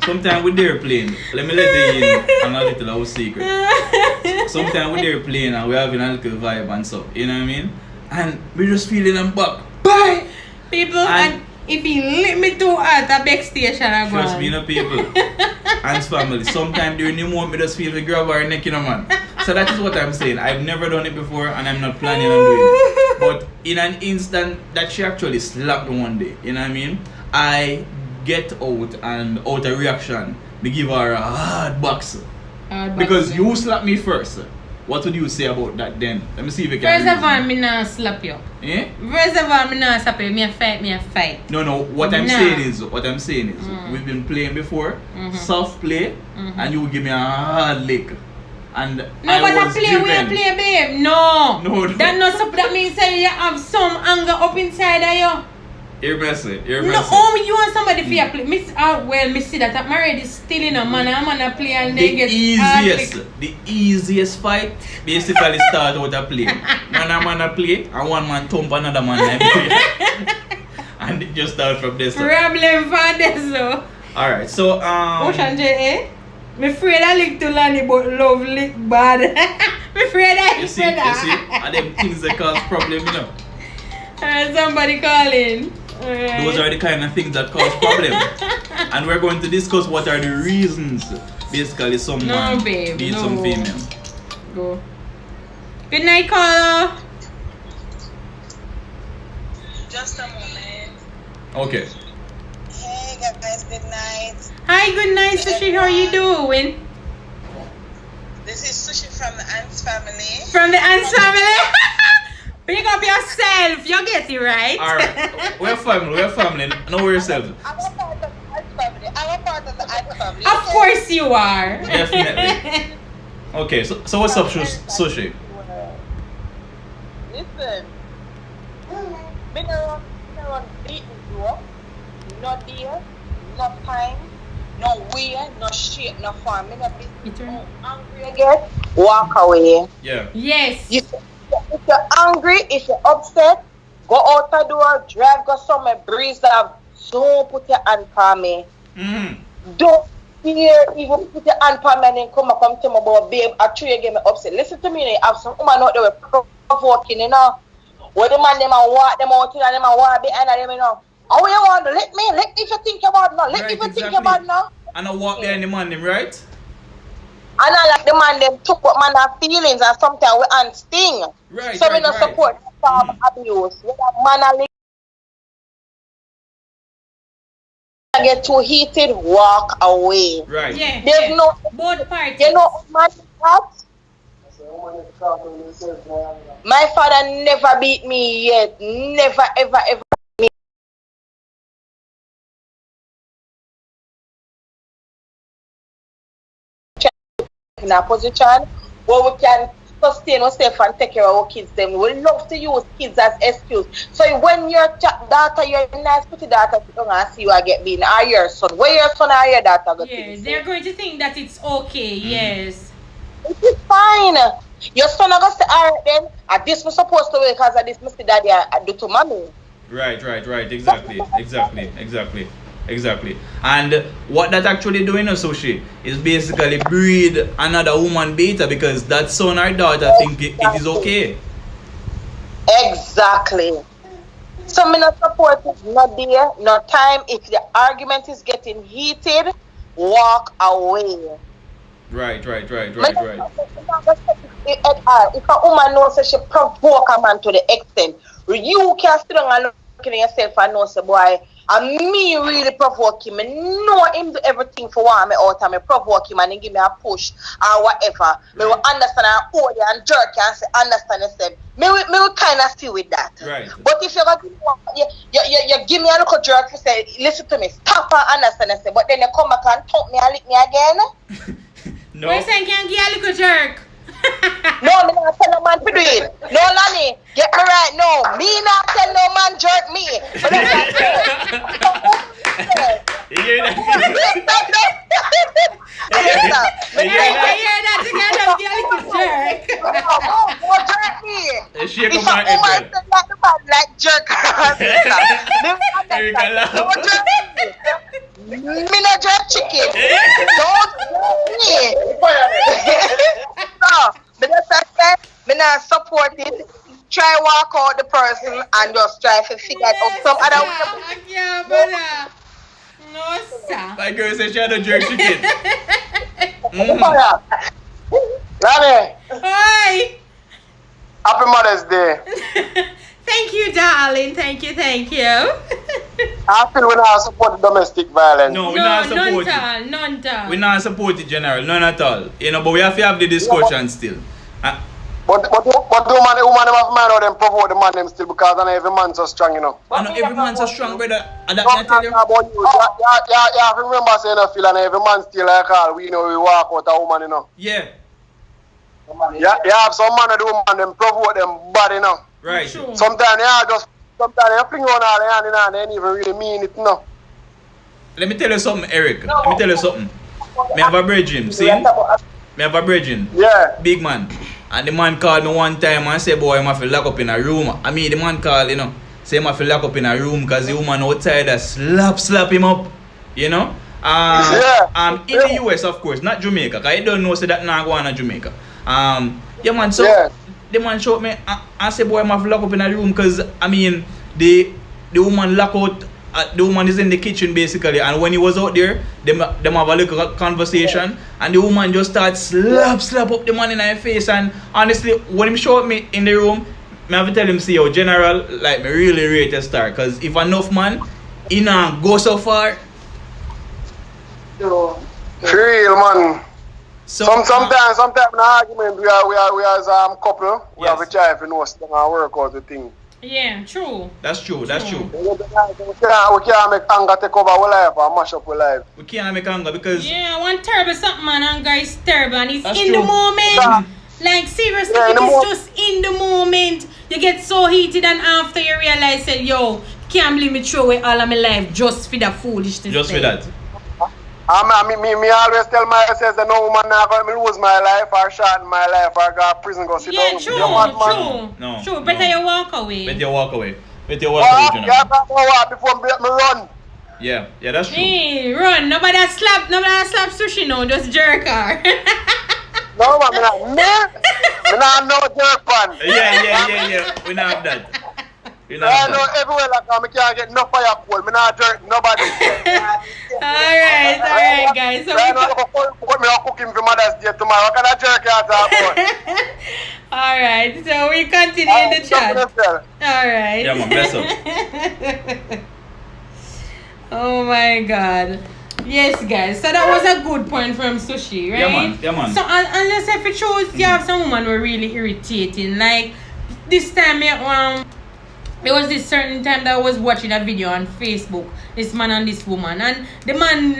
sometimes with their playing, let me let you in on a little house secret. Sometimes with their playing and we're having a little vibe and stuff, you know what I mean? And we're just feeling them back. Bye! People, and if he lick me too hard at back station, I'm going. Trust me, people. And family. Sometimes during the moment, me just feel the grab our neck, man. So that is what I'm saying. I've never done it before and I'm not planning on doing it. But in an instant that she actually slapped me one day, you know what I mean? I get out and out of reaction, me give her a hard box. Because you slapped me first. What would you say about that then? Let me see if you can. First of all, me not slap you. Eh? First of all, me not slap you. Me a fight. No. What I'm Nah. saying is, we've been playing before, soft play, and you give me a hard lick, and No, I but I was play, driven. we a play, babe. No. No. That means that you have some anger up inside of you. You're messy. No, you want somebody for you play. Me see that I'm already stealing a man. I'm gonna play and they get The easiest fight basically start with a play. Man play, and one man thump another man and play. And it just start from this. Problem for this, so. Alright, so Ocean J, eh? Me afraid I lick to Lani, but love lick bad. Me afraid I you see, and them things that cause problem, you know. Somebody calling. Those are the kind of things that cause problem. And we're going to discuss what are the reasons basically someone No, babe, needs no. some female. Go. Good night, caller. Just a moment. Okay. Hey guys, good night. Hi, good night, Sushi. How you doing? This is Sushi from the Ants family. From the Ants family. Pick up yourself. You get it right. Alright. We're family. Know yourself. I'm a part of the Ants family. Of course you are. Definitely. Okay, so what's up, Sushi? Listen. Me no run beating you up. No deal, no time, no way, no shape, no form. Me no business. Angry again, walk away. Yeah. Yes. If you're angry, if you're upset, go out the door, drive, go somewhere, breeze up. Don't put your hand on me. Don't fear, even put your hand on me and then come to me about, babe, actually you get me upset. Listen to me, you have some woman out there provoking, you know. Where the man them and walk them out and them and walk behind them, you know. How you want to let me if you think about it now. Let me if you think about it now. And I walk behind the man them, right? And I like the man them took what man have feelings and sometimes we and sting. Right. So we don't support farm abuse. When a man a get too heated, walk away. Right. Yeah. There's no both parties. you know man that? My father never beat me yet. Never ever in a position where we can sustain ourselves and take care of our kids. Them we love to use kids as excuse. So when your daughter, your nice pretty daughter, sit down and see you get beaten, or your son, where your son or your daughter go Yeah, to? they're going to think that it's okay. Yes. It is fine. Your son are going to say, alright then, this was supposed to be because of this Mr. Daddy I do to mommy. Right. Exactly. And what that actually doing, Sushi, is basically breed another woman beta because that son or daughter think it is okay. Exactly. So me not support it, no there, no time. If the argument is getting heated, walk away. Right. If a woman knows that she provoke a man to the extent, you can sit down and look at yourself and know, say, boy, and me really provoke him. I know him do everything for want me out and me provoke him and he give me a push or whatever. Me will understand and hold you and jerk you and say, understand yourself. Me will kind of see with that. Right. But if you give me a little jerk, you say, listen to me, stop and understand yourself. But then you come back and talk me and lick me again. No. We're saying can give a little jerk. No, me not tell no man to do it. No, Lani, get me right now. Me not tell no man jerk me. But You hear that? I hear that you can give a little jerk. No, jerk me. Shake If up a my woman head. say like the man like jerk her, Erica laugh. don't jerk me. Me not jerk chicken. Don't jerk me. No, me just say, me not support it. Try walk out the person and just try to figure out some other way. Yeah, brother. No, sir. My girl said she had a jerk chicken. Lani, Hi. happy Mother's Day. calling. Thank you. I feel we not support domestic violence. No, we not support it. None at all. We not support it, General. None at all. You know, but we have to have the discussion still. But the woman them have mind how them provoke the man them still because I know every man so strong, you know. I know every man so strong, brother. And that Don't I tell you. talk about you. You have to remember saying I feel and every man still like all we know we walk out a woman, you know. Yeah. You have some man of the woman them provoke them bad, you know. Right. True. Sometimes you fling on all the hand and they ain't even really mean it, you know. Let me tell you something, Eric. Let me tell you something. Me have a brethren, see? Me have a brethren. Yeah. Big man. And the man called me one time and say, boy, I'm have to lock up in a room. I mean, the man called, you know, say I'm have to lock up in a room because the woman outside that slap him up, you know. In the US, of course, not Jamaica, because I don't know, say that now go on to Jamaica. Yeah, man, so the man showed me and say, boy, I'm have to lock up in a room because, I mean, the woman lock out. The woman is in the kitchen basically, and when he was out there, them have a little conversation, and the woman just starts slap up the man in her face. And honestly, when he showed me in the room, I have to tell him, see, yo, General, like, me really rate a star, because if enough man, he not go so far. Real man. So, Sometimes in the argument we are as couple, we Yes. have a try if we know something and work out the thing. Yeah, true. That's true. We can't make anger take over our life or mash up our life. We can't make anger because Yeah, one terrible something, man. Anger is terrible, and it's That's in true. the moment. Yeah. Like seriously, Yeah, in it the is just in the moment. You get so heated, and after you realize that yo, can't believe me throw away all of my life just for that foolishness. just for that. Me always tell myself that no woman not going to lose my life or shorten my life or go to prison go sit Yeah, down. true, You mad, man? No, true. no. Better you walk away. Let you walk away. Let you walk away, General. Yeah, before me run. Yeah, that's true. Hey, run! Nobody slap sushi now. Just jerk her. No, man, me not no jerk pan. Yeah. We not have that. We not I have know that. everywhere like I can't get no fire coal. Me not jerk nobody. Alright, guys. So I know me cooking for Mother's Day tomorrow. What kind of jerk you talk about? Alright, so we continue in the chat. Alright. Yeah, man, bless up. Oh my god. Yes, guys. So that was a good point from Sushi, right? Yeah, man. So, unless if it shows you have some woman who are really irritating. Like, this time, there was this certain time that I was watching a video on Facebook, this man and this woman, and the man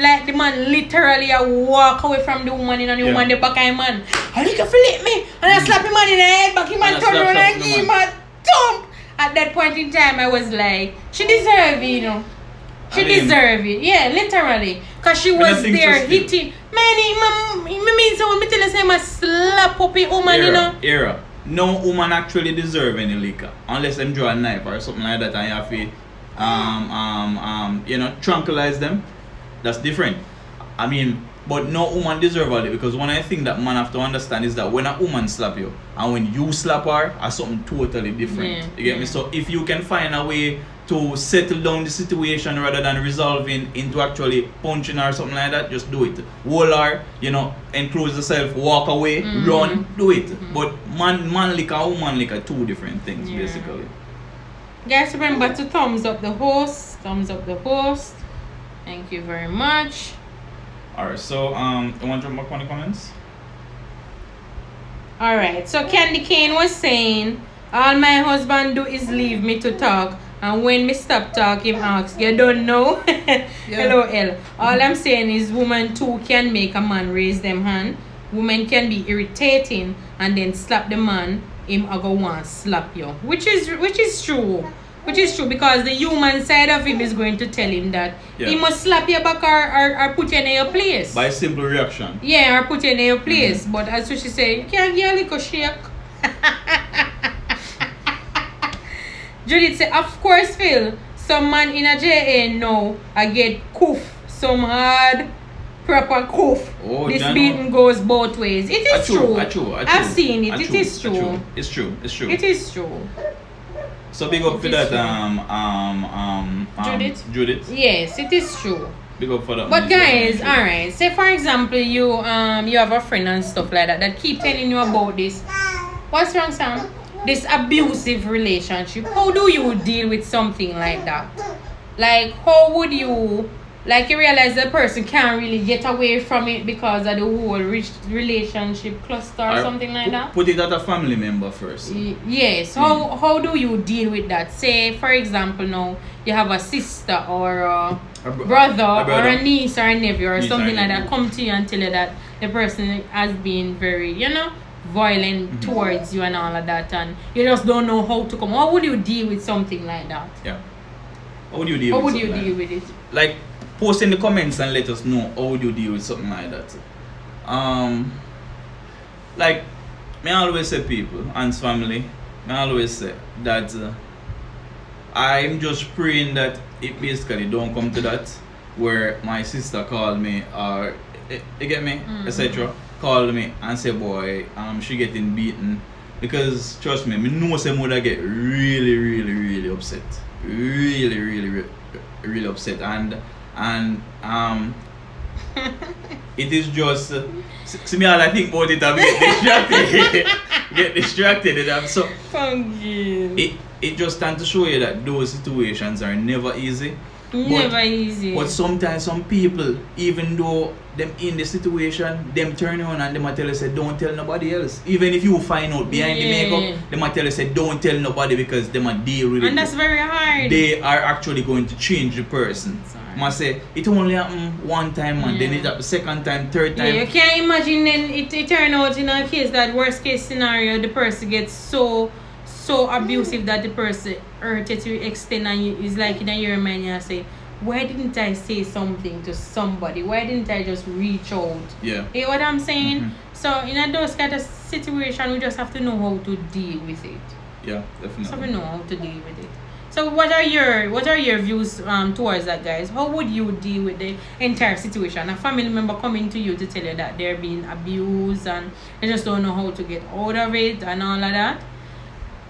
literally walk away from the woman and the woman the back of man. I look at flip me and I slap him man in the head, back him and turn around and give him a thump. At that point in time I was like, she deserve it, you know. She deserve it. Yeah, literally. Cause she was there hitting. Man, me mean so when me tell you say I slap up a woman, you know. Era. No woman actually deserve any liquor unless them draw a knife or something like that and you have to tranquilize them. That's different. I mean, but no woman deserve all it because one I think that man have to understand is that when a woman slap you and when you slap her are something totally different. Yeah, You get me? So if you can find a way to settle down the situation rather than resolving into actually punching her or something like that, just do it. Hold her, enclose yourself, walk away, run, do it. But man liquor and woman liquor, two different things basically. Guys, remember to thumbs up the host. Thank you very much. Alright, so you want to jump back on the comments? Alright, so Candy Cane was saying, all my husband do is leave me to talk, and when me stop talking, ask, you don't know? Hello, L. All I'm saying is woman too can make a man raise them hand. Woman can be irritating and then slap the man, him I go want slap you. Which is true. Which is true because the human side of him is going to tell him that he must slap you back or put you in your place. By simple reaction. Yeah, or put you in your place. But as she said, you can't get a little shake. Judith said, of course, Phil, some man in a JA now I get coof, some hard proper coof. Oh, this Jano. beating goes both ways. It is true. I've seen it. It is true. It's true. It is true. So big up for that Judith. Yes, it is true. Big up for that. But guys, alright, say for example you have a friend and stuff like that keep telling you about this. What's wrong, Sam? this abusive relationship, how do you deal with something like that? Like, how would you, like, you realize the person can't really get away from it because of the whole relationship cluster or something like that? Put it at a family member first. Yes. How do you deal with that? Say, for example, now you have a sister or a brother or a niece or a nephew or something like that come to you and tell you that the person has been very, violent towards you and all of that, and you just don't know how to come. How would you deal with something like that? Yeah. How would you deal with it? Like, post in the comments and let us know how would you deal with something like that. Like, me always say people, Ant's family, me always say that I'm just praying that it basically don't come to that where my sister called me or you get me, etc. Called me and say, boy, she getting beaten, because trust me know some would get really upset, really upset, and it is just see me all I think about it and get distracted and so it just stands to show you that those situations are never easy. But sometimes some people, even though them in the situation, them turn on and them might tell you say don't tell nobody else. Even if you find out behind the makeup, they might tell you say don't tell nobody, because they might deal with it. And that's very hard. They are actually going to change the person. Must say it only happened one time and then it happened second time, third time. Yeah, you can't imagine then it turn out in a case that worst case scenario the person gets so abusive that the person hurt it to extend, and it's like in your mind you say, why didn't I say something to somebody? Why didn't I just reach out? Yeah. You know what I'm saying? So in those kind of situation we just have to know how to deal with it. Yeah, definitely. So we know how to deal with it. So what are your views towards that, guys? How would you deal with the entire situation? A family member coming to you to tell you that they're being abused and they just don't know how to get out of it and all of that.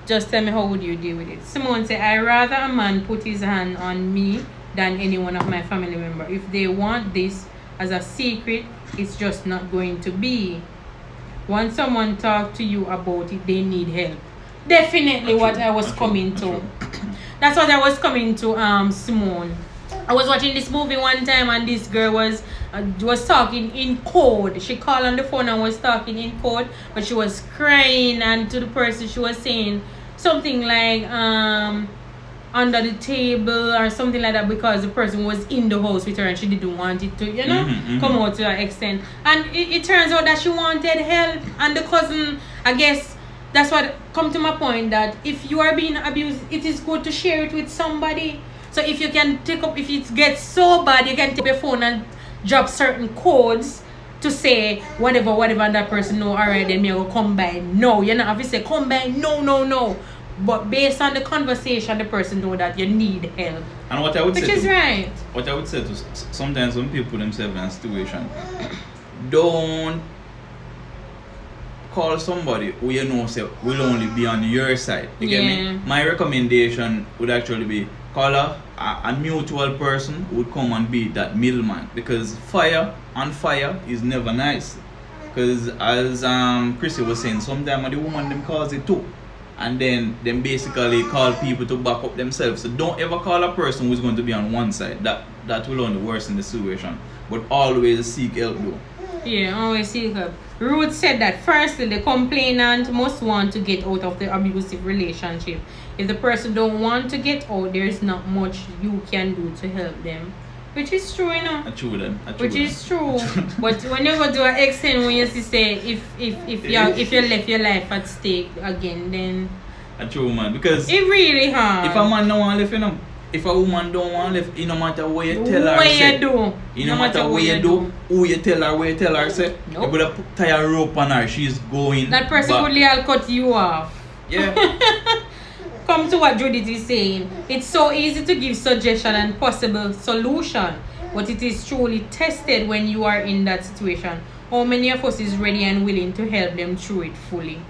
Just tell me, how would you deal with it? Simone said, I rather a man put his hand on me than any one of my family member. If they want this as a secret, it's just not going to be. Once someone talk to you about it, they need help. Definitely what I was coming to. That's what I was coming to, Simone. I was watching this movie one time and this girl was talking in code. She called on the phone and was talking in code, but she was crying, and to the person she was saying something like under the table or something like that, because the person was in the house with her and she didn't want it to, come out to that extent. And it turns out that she wanted help, and the cousin, I guess that's what come to my point, that if you are being abused, it is good to share it with somebody. So if you can take up, if it gets so bad, you can take your phone and drop certain codes to say whatever and that person know, alright, then me will come by. No, you're not obviously come by, no. But based on the conversation, the person know that you need help. And what I would say, which is right. What I would say to sometimes when people put themselves in a situation, don't call somebody who you know say will only be on your side. You get me? My recommendation would actually be call a mutual person who would come and be that middleman, because fire is never nice. Because as Chrissy was saying, sometimes the woman them cause it too, and then them basically call people to back up themselves. So don't ever call a person who's going to be on one side. That will only worsen the situation. But always seek help though. Yeah, always seek help. Ruth said that firstly, the complainant must want to get out of the abusive relationship. If the person don't want to get out, there's not much you can do to help them. Which is true, Which is true. But when you go to an extent when you say if you left your life at stake again, then a true, man, because it really hard. If a man don't want to live, if a woman don't want to live, no matter what you tell her, no matter what you do, who you tell her, say, you better tie a rope on her, she's going. That person back. will cut you off. Yeah. Come to what Judith is saying. It's so easy to give suggestion and possible solution, but it is truly tested when you are in that situation. How many of us is ready and willing to help them through it fully?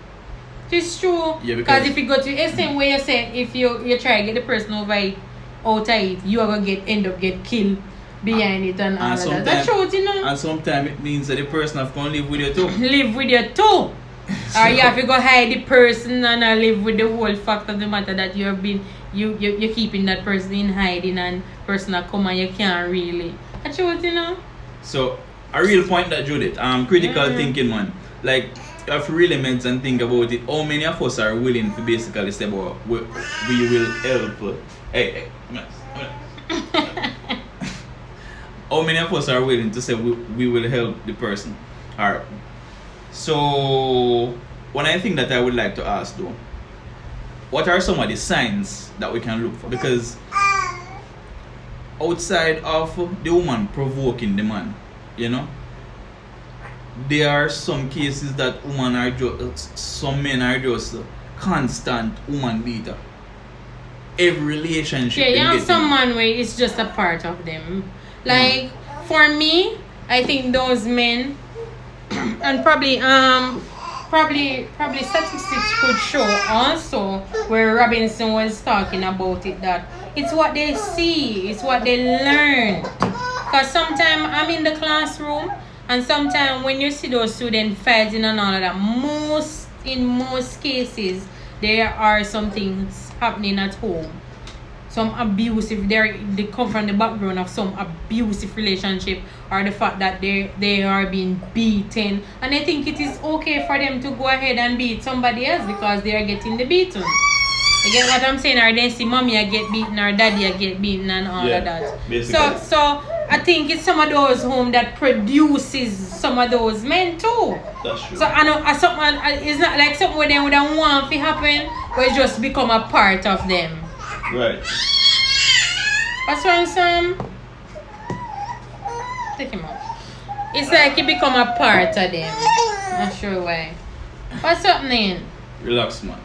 It's true. Yeah, because if you go to the same way you say, if you try to get the person over it, out of it, you are gonna end up get killed behind it and all of that. That's true, And sometimes it means that the person have to live with you too. Live with you too. Or you have to go hide the person and live with the whole fact of the matter that you're keeping that person in hiding and person that come and you can't really. That's what you know. So a real point that Judith, critical thinking, man. Like you have to really mention and think about it. How many of us are willing to basically say, well, we will help? Hey, how many of us are willing to say we will help the person? Alright. So one I think that I would like to ask though, what are some of the signs that we can look for? Because outside of the woman provoking the man, you know, there are some cases that some men are just constant woman beater. Every relationship. Yeah, you have some man where it's just a part of them. Like for me, I think those men and probably statistics could show also where Robinson was talking about it, that it's what they see, it's what they learn. Because sometimes I'm in the classroom and sometimes when you see those students fighting and all of that, in most cases there are some things happening at home. Some abusive, they come from the background of some abusive relationship, or the fact that they are being beaten, and I think it is okay for them to go ahead and beat somebody else because they are getting the beaten. You get what I'm saying? Or they see mommy get beaten or daddy get beaten and all of that. Basically. So I think it's some of those home that produces some of those men too. That's true. So I know it's not like something where they would want to happen, but it just become a part of them. Right. What's wrong, Sam? Take him out. It's like it become a part of them. Not sure why. What's happening? Relax, man.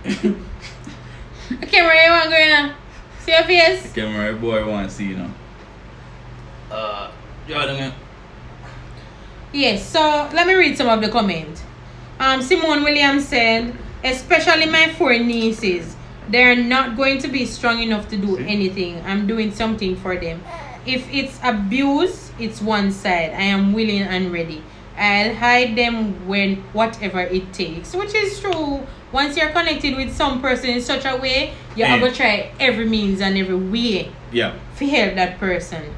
Okay, where you want to go now? See your face? The camera boy want to see you now. Jordan. Yes, so let me read some of the comments. Simone Williams said, especially my 4 nieces, they're not going to be strong enough to do anything. I'm doing something for them. If it's abuse, it's one side. I am willing and ready. I'll hide them when whatever it takes, which is true. Once you're connected with some person in such a way, you're going to try every means and every way to help that person.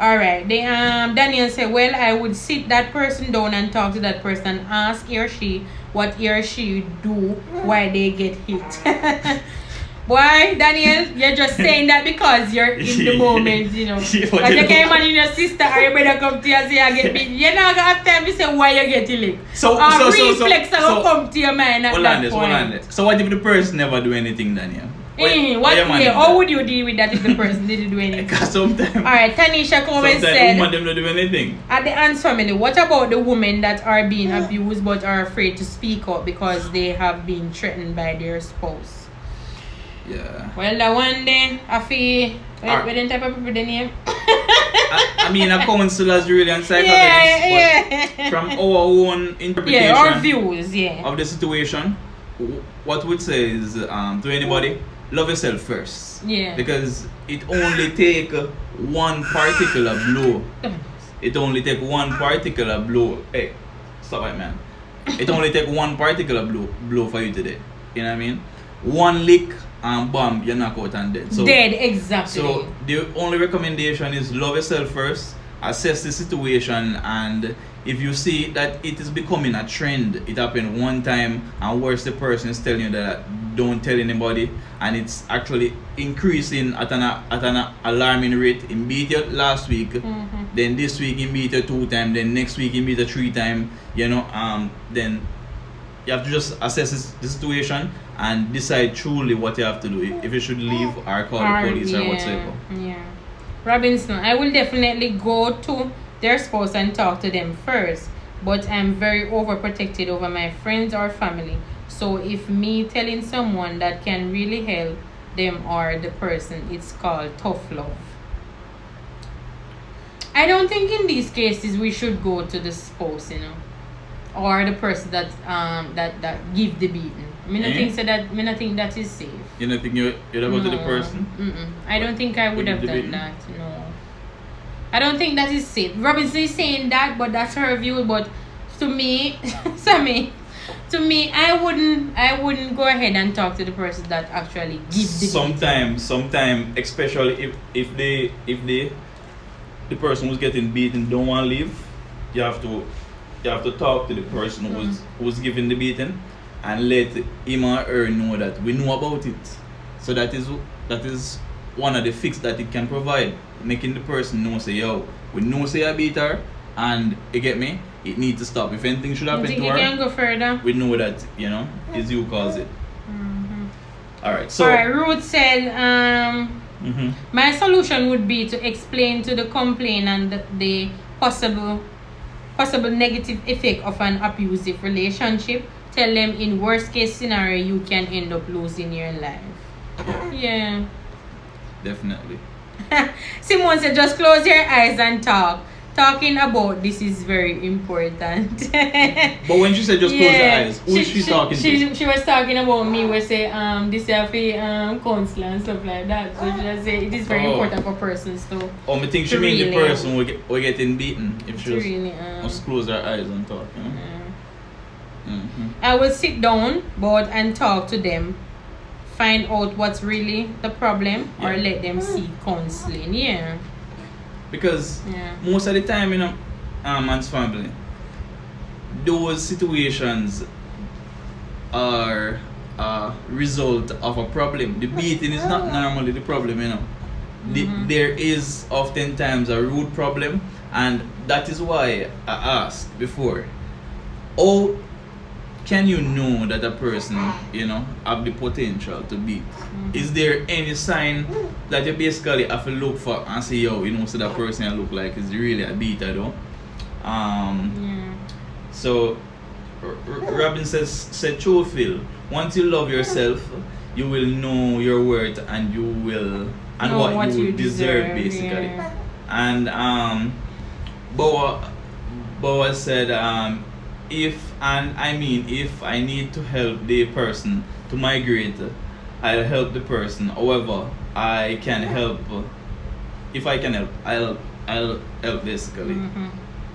Alright, Daniel said, well, I would sit that person down and talk to that person and ask he or she what he or she do why they get hit. Why, Daniel? You're just saying that because you're in the moment, you know. Because you can imagine your sister or your brother come to you and say, I get beat. You're not going to have time to say why you get licked. Reflex will come to your mind at that point. So what if the person never do anything, Daniel? How would you deal with that if the person didn't do anything? Because sometimes. Alright, Tanisha Coleman said, women them not do anything. At the Ants family, what about the women that are being abused but are afraid to speak up because they have been threatened by their spouse? Yeah. Well, that one day, I feel. What type of people the name? I mean, a counselors really and psychologists. But from our own interpretation our views, of the situation, what we'd say is to anybody, love yourself first. Yeah. Because it only take one particular blow. It only take one particular blow. Hey, stop it, man. It only take one particular blow for you today. You know what I mean? One lick and bam, you're knocked out and dead. So, dead, exactly. So the only recommendation is love yourself first, assess the situation, and if you see that it is becoming a trend, it happened one time and worse, the person is telling you that don't tell anybody, and it's actually increasing at an alarming rate. In beat you last week, then this week in beat you 2 times, then next week in beat you 3 times, you know, then you have to just assess the situation and decide truly what you have to do. If you should leave or call the police or whatsoever. Yeah. Robinson, I will definitely go to their spouse and talk to them first. But I'm very overprotected over my friends or family. So if me telling someone that can really help them or the person, it's called tough love. I don't think in these cases we should go to the spouse, you know, or the person that give the beating. I think that is safe. You don't think you'd have go to the person? I don't think I would have done that. No. I don't think that is safe. Robinson is saying that, but that's her view. But to me, Sammy, To me, I wouldn't go ahead and talk to the person that actually gives the Sometime, especially if the person who's getting beaten don't want to leave, you have to talk to the person who's giving the beating and let him or her know that we know about it. So that is one of the fix that it can provide, making the person know, say, yo, we know say I beat her, and you get me, it needs to stop. If anything should happen to you her, can go further. we know that, is you cause it. Alright, so Alright, Ruth said, my solution would be to explain to the complainant the possible negative effect of an abusive relationship. Tell them in worst case scenario you can end up losing your life. Yeah. definitely. Simone said just close your eyes and talk. Talking about this is very important. But when she said just close your eyes, who is she talking to? She was talking about me. We say this is a counselor and stuff like that. So she just say it is very important for persons to. Oh, I think she mean the person will getting beaten if she really, just close her eyes and talk. I will sit down, both, and talk to them. Find out what's really the problem, or let them seek counseling. Yeah. Because most of the time, man's family, those situations are a result of a problem. The beating is not normally the problem, There is oftentimes a root problem, and that is why I asked before, how can you know that a person, have the potential to beat? Is there any sign that you basically have to look for and say, yo, so that person I look like is really a beater though? So Robin said true, Phil. Once you love yourself, you will know your worth and you will what you deserve basically. Yeah. And Boa said if I need to help the person to migrate, I'll help the person. However, I can help. If I can help, I'll help basically.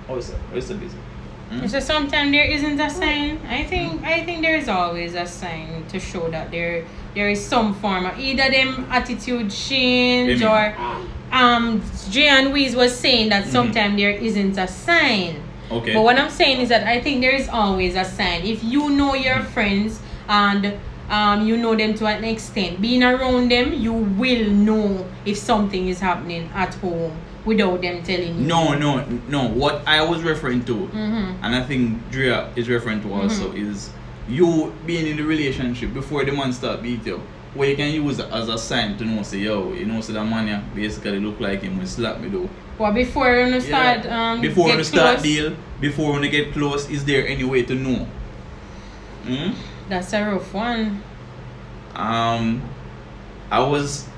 What's the busy? So sometimes there isn't a sign. I think there is always a sign to show that there is some form of either them attitude change or Jay and Weez was saying that sometimes there isn't a sign. Okay. But what I'm saying is that I think there is always a sign. If you know your friends and you know them to an extent, being around them, you will know if something is happening at home without them telling you. No. What I was referring to, and I think Drea is referring to also, is you being in the relationship before the man start beat you. Where you can use it as a sign to know, say, yo, so that man yeah, basically look like him will slap me though. Well, before you start before you start close. deal, before you get close, is there any way to know? That's a rough one. I was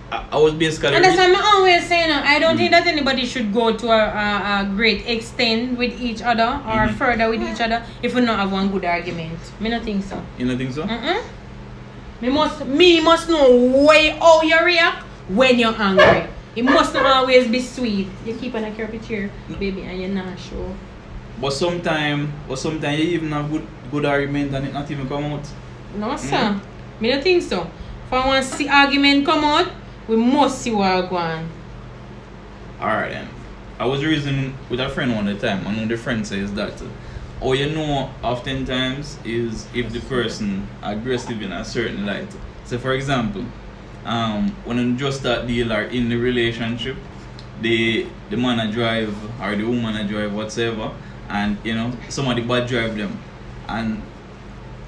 basically, and that's what I'm always saying. I don't think that anybody should go to a great extent with each other or further with each other if we not have one good argument. Me not think so. You don't think so? Me must know how you react when you're angry. It must not always be sweet. You keep on a carpet baby, and you're not sure. But sometimes you even have good argument and it not even come out. No, sir. Me don't think so. If I want to see argument come out, we must see what go on. Alright then. I was reasoning with a friend one time, and the friend says that oftentimes is if the person aggressive in a certain light. So for example, when you just start deal or in the relationship, the man a drive or the woman a drive whatsoever, and somebody bad drive them, and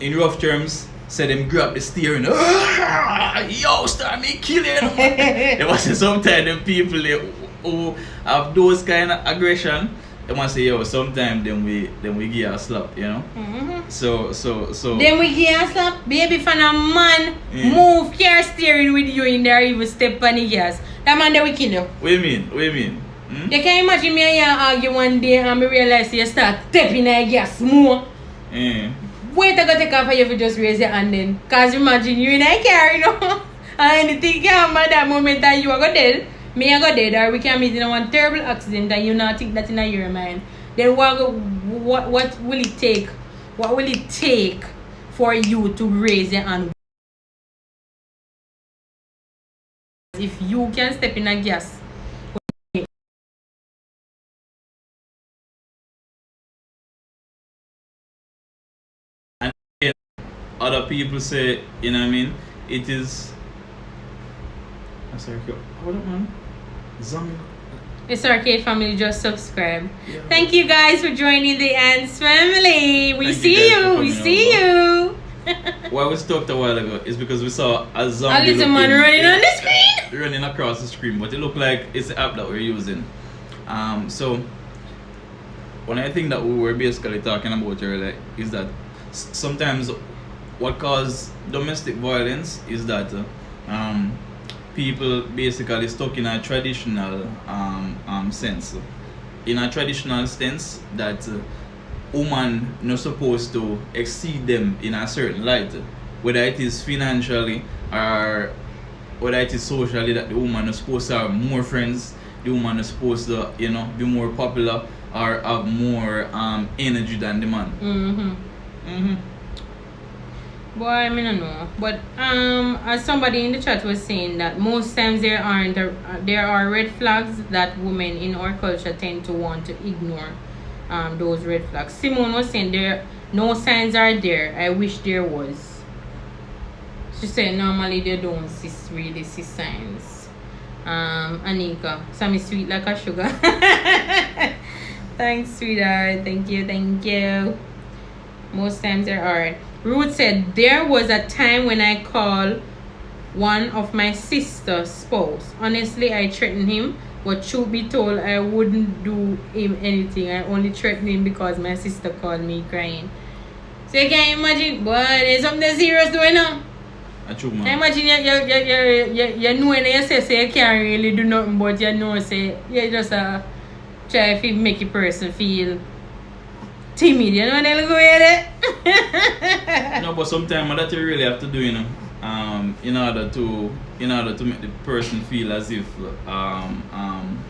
in rough terms say them grab the steering, yo start me kill you. There was sometimes the people who have those kind of aggression, they must say, yo, sometimes then we give a slap, So then we give a slap, baby. If a man move car steering with you in there, even step on the gas, that man they will kill you. What do you mean? You can imagine me and you argue one day and me realize you start stepping the gas more. Wait, I gotta take off you if you just raise your hand then. Cause imagine you in a car, and anything can happen at that moment and you are go dead. Me I go dead, or we can meet in one terrible accident and you not think that in your mind. Then what will it take? What will it take for you to raise your hand. If you can step in a gas, and again, other people say, you know what I mean, it is. I'm sorry, what up, man? Zombie. SRK family, just subscribe. Yeah. Thank you guys for joining the Ants family. We Thank you see guys for you. We coming see you. Why we talked a while ago is because we saw a zombie A little man running on the screen. running across the screen, but it looked like it's the app that we're using. So one of the things that we were basically talking about earlier is that sometimes what causes domestic violence is that people basically stuck in a traditional sense. In a traditional sense that woman not supposed to exceed them in a certain light, whether it is financially or whether it is socially, that the woman is supposed to have more friends, the woman is supposed to, you know, be more popular or have more energy than the man. Boy, I mean, I don't know. But as somebody in the chat was saying that most times there are red flags that women in our culture tend to want to ignore. Those red flags. Simone was saying there no signs are there. I wish there was. She said normally they don't really see signs. Anika, Sammy sweet like a sugar. Thanks, sweetheart. Thank you. Most times there are. Ruth said there was a time when I called one of my sister's spouse. Honestly, I threatened him. But truth be told, I wouldn't do him anything. I only threatened him because my sister called me crying. So you can imagine, boy, there's something serious going on. True, man. Imagine you know when you say you can't really do nothing, but you know say you just try to make a person feel timid. You know they'll go with it. No, but sometimes that you really have to do, you know. In order to make the person feel as if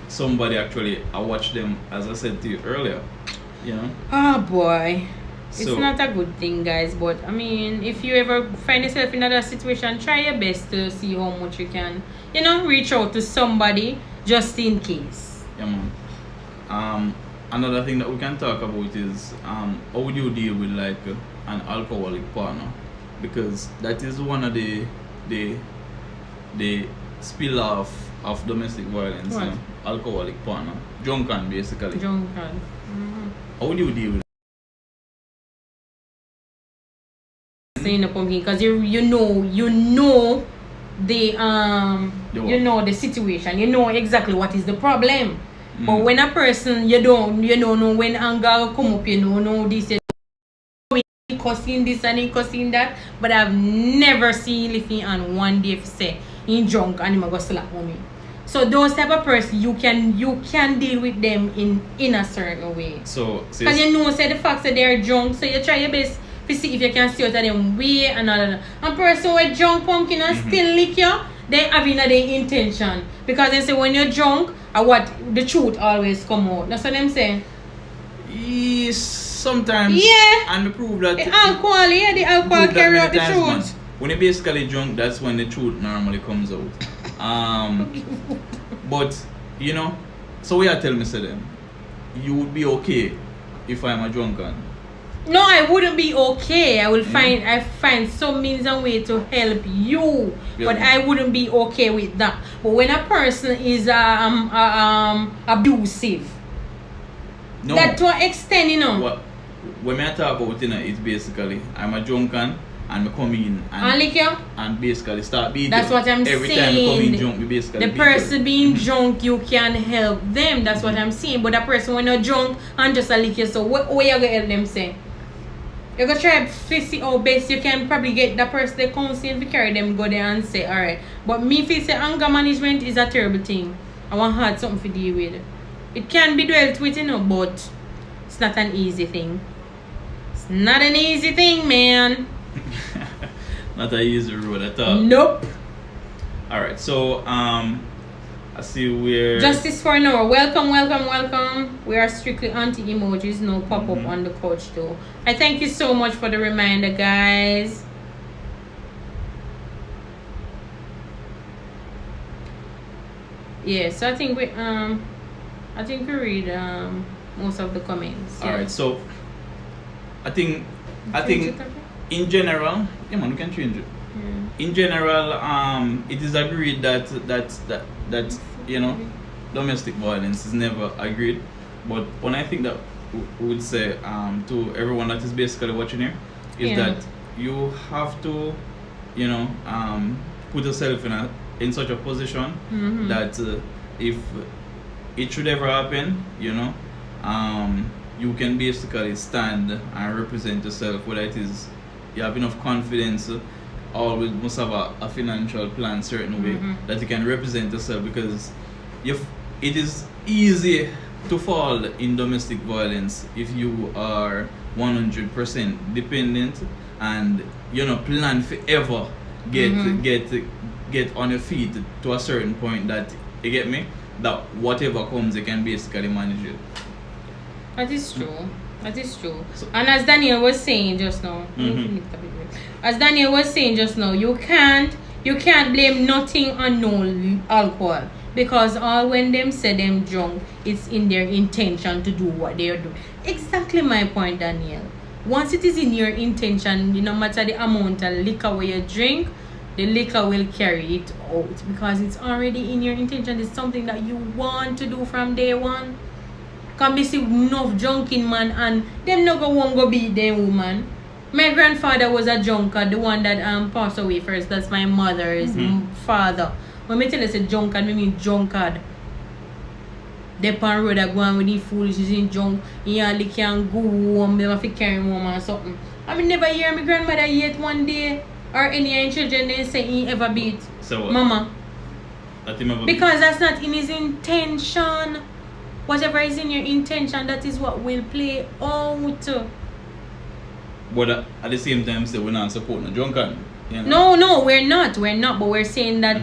somebody actually watched them, as I said to you earlier, you know. Oh boy, So, it's not a good thing, guys. But I mean, if you ever find yourself in that situation, try your best to see how much you can, you know, reach out to somebody just in case. yeah, man. Another thing that we can talk about is how would you deal with like an alcoholic partner, because that is one of the spill off of domestic violence. What? You know, alcoholic partner, drunken basically. Drunken. How would you deal with Saying the pumpkin because you know the you know the situation, you know exactly what is the problem. But when a person you don't know when anger come up, you know this, you know, cussing this and he cussing that, but I've never seen Liffy on one day say he drunk and he go slap mommy. So those type of person you can deal with them in a certain way. so Because you know say the fact that they're drunk, so you try your best to see if you can see out of them way and all that. And person with drunk pumpkin and still lick you, they having their intention. Because they say when you're drunk, what the truth always come out. That's what I'm saying. yes, sometimes Yeah. and we prove that The alcohol, yeah, the alcohol prove that carry many out the times, truth. man. When you're basically drunk, that's when the truth normally comes out. But you know, so we are telling me to them, you would be okay if I'm a drunken. No, I wouldn't be okay. I will find some means and way to help you, Yeah. but I wouldn't be okay with that. But when a person is abusive, No. that to an extent, you know, What when I talk about, you know, it's basically I'm a drunken and I come in and like you, and basically start beating. that's what I'm Every saying. time I come in drunk, we basically The beat person you. being drunk, you can help them. That's what I'm saying. But the person when you're drunk and just a lick you, so what you gonna help them say? You're gonna try to see how best you can probably get the person the counseling to carry them go there and say, alright. But me feel say anger management is a terrible thing. I want hard something to deal with. It can be dealt with, you know, but it's not an easy thing. It's not an easy thing, man. Not an easy road at all. Nope. Alright, so I see where Justice for now. Welcome, welcome, welcome. We are strictly anti-emojis. No pop-up on the couch too. I thank you so much for the reminder, guys. Yeah, so I think we read most of the comments. Yeah. Alright, so I think in general, yeah man, we can change it. In general, it is agreed that you know, domestic violence is never agreed. But when I think that we would say to everyone that is basically watching here is that you have to, you know, put yourself in such a position that if it should ever happen, you know, you can basically stand and represent yourself, whether it is you have enough confidence, always must have a financial plan certain way that you can represent yourself, because it is easy to fall in domestic violence if you are 100% dependent and you know plan forever get on your feet to a certain point that you get me, that whatever comes you can basically manage it. That is true. That is true. And as Daniel was saying just now, you can't blame nothing on no alcohol, because all when them say them drunk, it's in their intention to do what they are doing. Exactly my point, Daniel. Once it is in your intention, no matter the amount of liquor where you drink, the liquor will carry it out, because it's already in your intention. It's something that you want to do from day one. Can be see enough drunken man and them no go won't go beat them woman. My grandfather was a drunkard, the one that passed away first. That's my mother's father. When me tell you say drunkard, me mean drunkard. They pan road that go on with the foolishness in drunk. Yeah, they can go home, they have to carry him home or something. I mean never hear my grandmother yet one day or any of your children they say he ever beat mama. Because that's not in his intention. Whatever is in your intention, that is what will play out. But at the same time, say we're not supporting the drunkard. You know? No, we're not. But we're saying that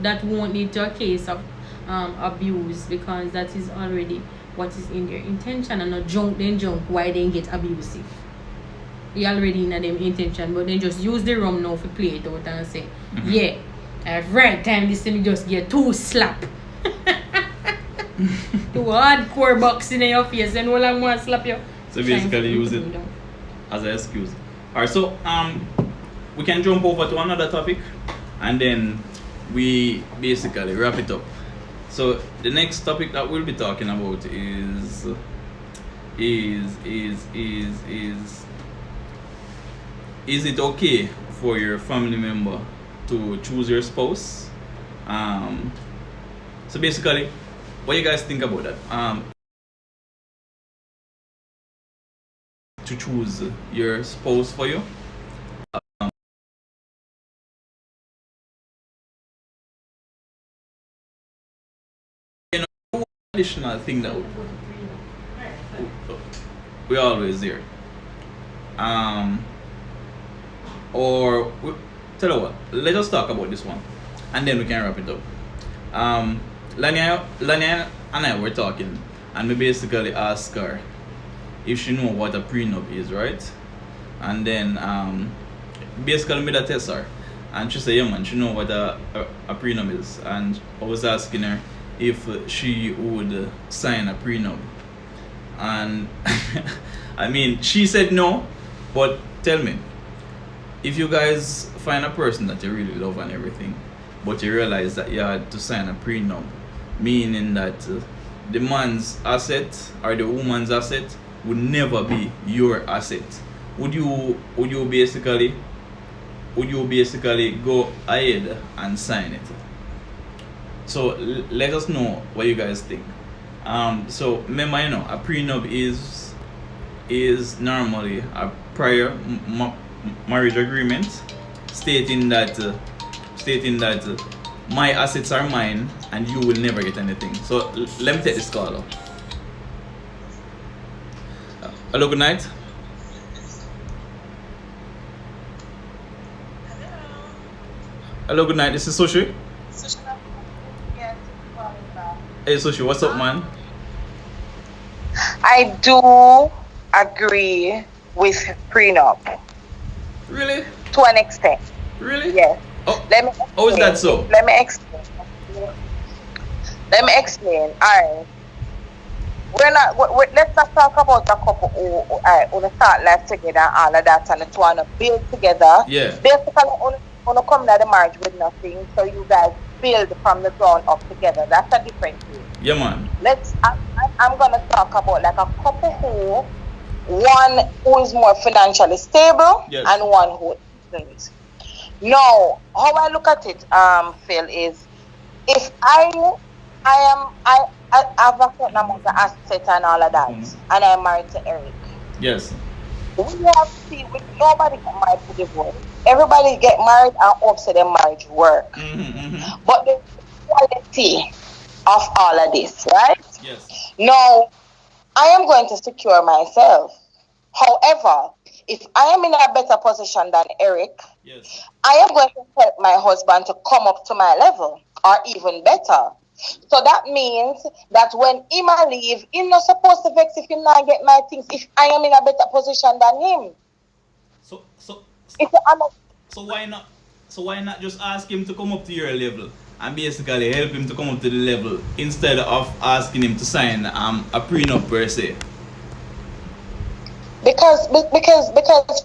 that won't lead to a case of abuse, because that is already what is in their intention, and not drunk. Why they get abusive? You already in them intention, but they just use the rum now to play it out and say, yeah, at right time this thing just get too slap. Too hardcore boxing in your face and all I want to slap you. So basically use it as an excuse. Alright, so we can jump over to another topic and then we basically wrap it up. So the next topic that we'll be talking about is it okay for your family member to choose your spouse? So basically, what you guys think about that? To choose your spouse for you? You know, additional thing that we always hear. Or tell you what, let us talk about this one and then we can wrap it up. Lania and I were talking and we basically asked her if she know what a prenup is, right? And then basically made a test her and she said, yeah man, she know what a prenup is. And I was asking her if she would sign a prenup, and I mean she said no. But tell me, if you guys find a person that you really love and everything, but you realize that you had to sign a prenup, meaning that the man's asset or the woman's asset would never be your asset, would you basically go ahead and sign it? So let us know what you guys think. So remember, you know, a prenup is normally a prior marriage agreement stating that my assets are mine and you will never get anything. So let me take this call up. Hello, good night. Hello, good night. This is Sushi. Hey, Sushi, what's up, man? I do agree with prenup Really? to an extent. Really? Yes. Oh, Let me how is that so? Let me explain. All right. Let's not talk about a couple who start life together and all of that and to want to build together. Yeah. Basically, on come to the marriage with nothing, so you guys build from the ground up together. That's a different thing. Yeah, man. I'm gonna talk about like a couple one who is more financially stable, yes, and one who isn't. Now, how I look at it, Phil, is if I have a certain amount of assets and all of that, and I'm married to Eric. Yes. We have to see with nobody get married to divorce. Everybody get married and hope so their marriage work. But the quality of all of this, right? Yes. Now, I am going to secure myself. However, if I am in a better position than Eric, yes, I am going to help my husband to come up to my level or even better. So that means that when he might leave, he's not supposed to vex if he not get my things if I am in a better position than him. So why not? So why not just ask him to come up to your level and basically help him to come up to the level instead of asking him to sign a prenup per se? Because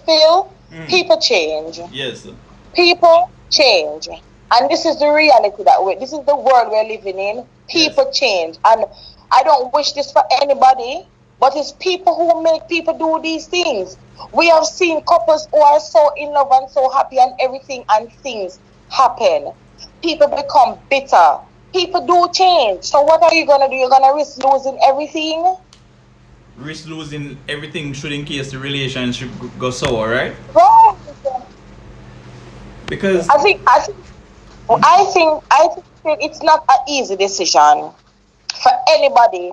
Phil, people change. Yes. People change. And this is the reality this is the world we're living in. People change. And I don't wish this for anybody, but it's people who make people do these things. We have seen couples who are so in love and so happy and everything, and things happen. People become bitter. People do change. So what are you going to do? You're going to risk losing everything? Risk losing everything should in case the relationship go sour, right? Right. Because I think it's not an easy decision for anybody.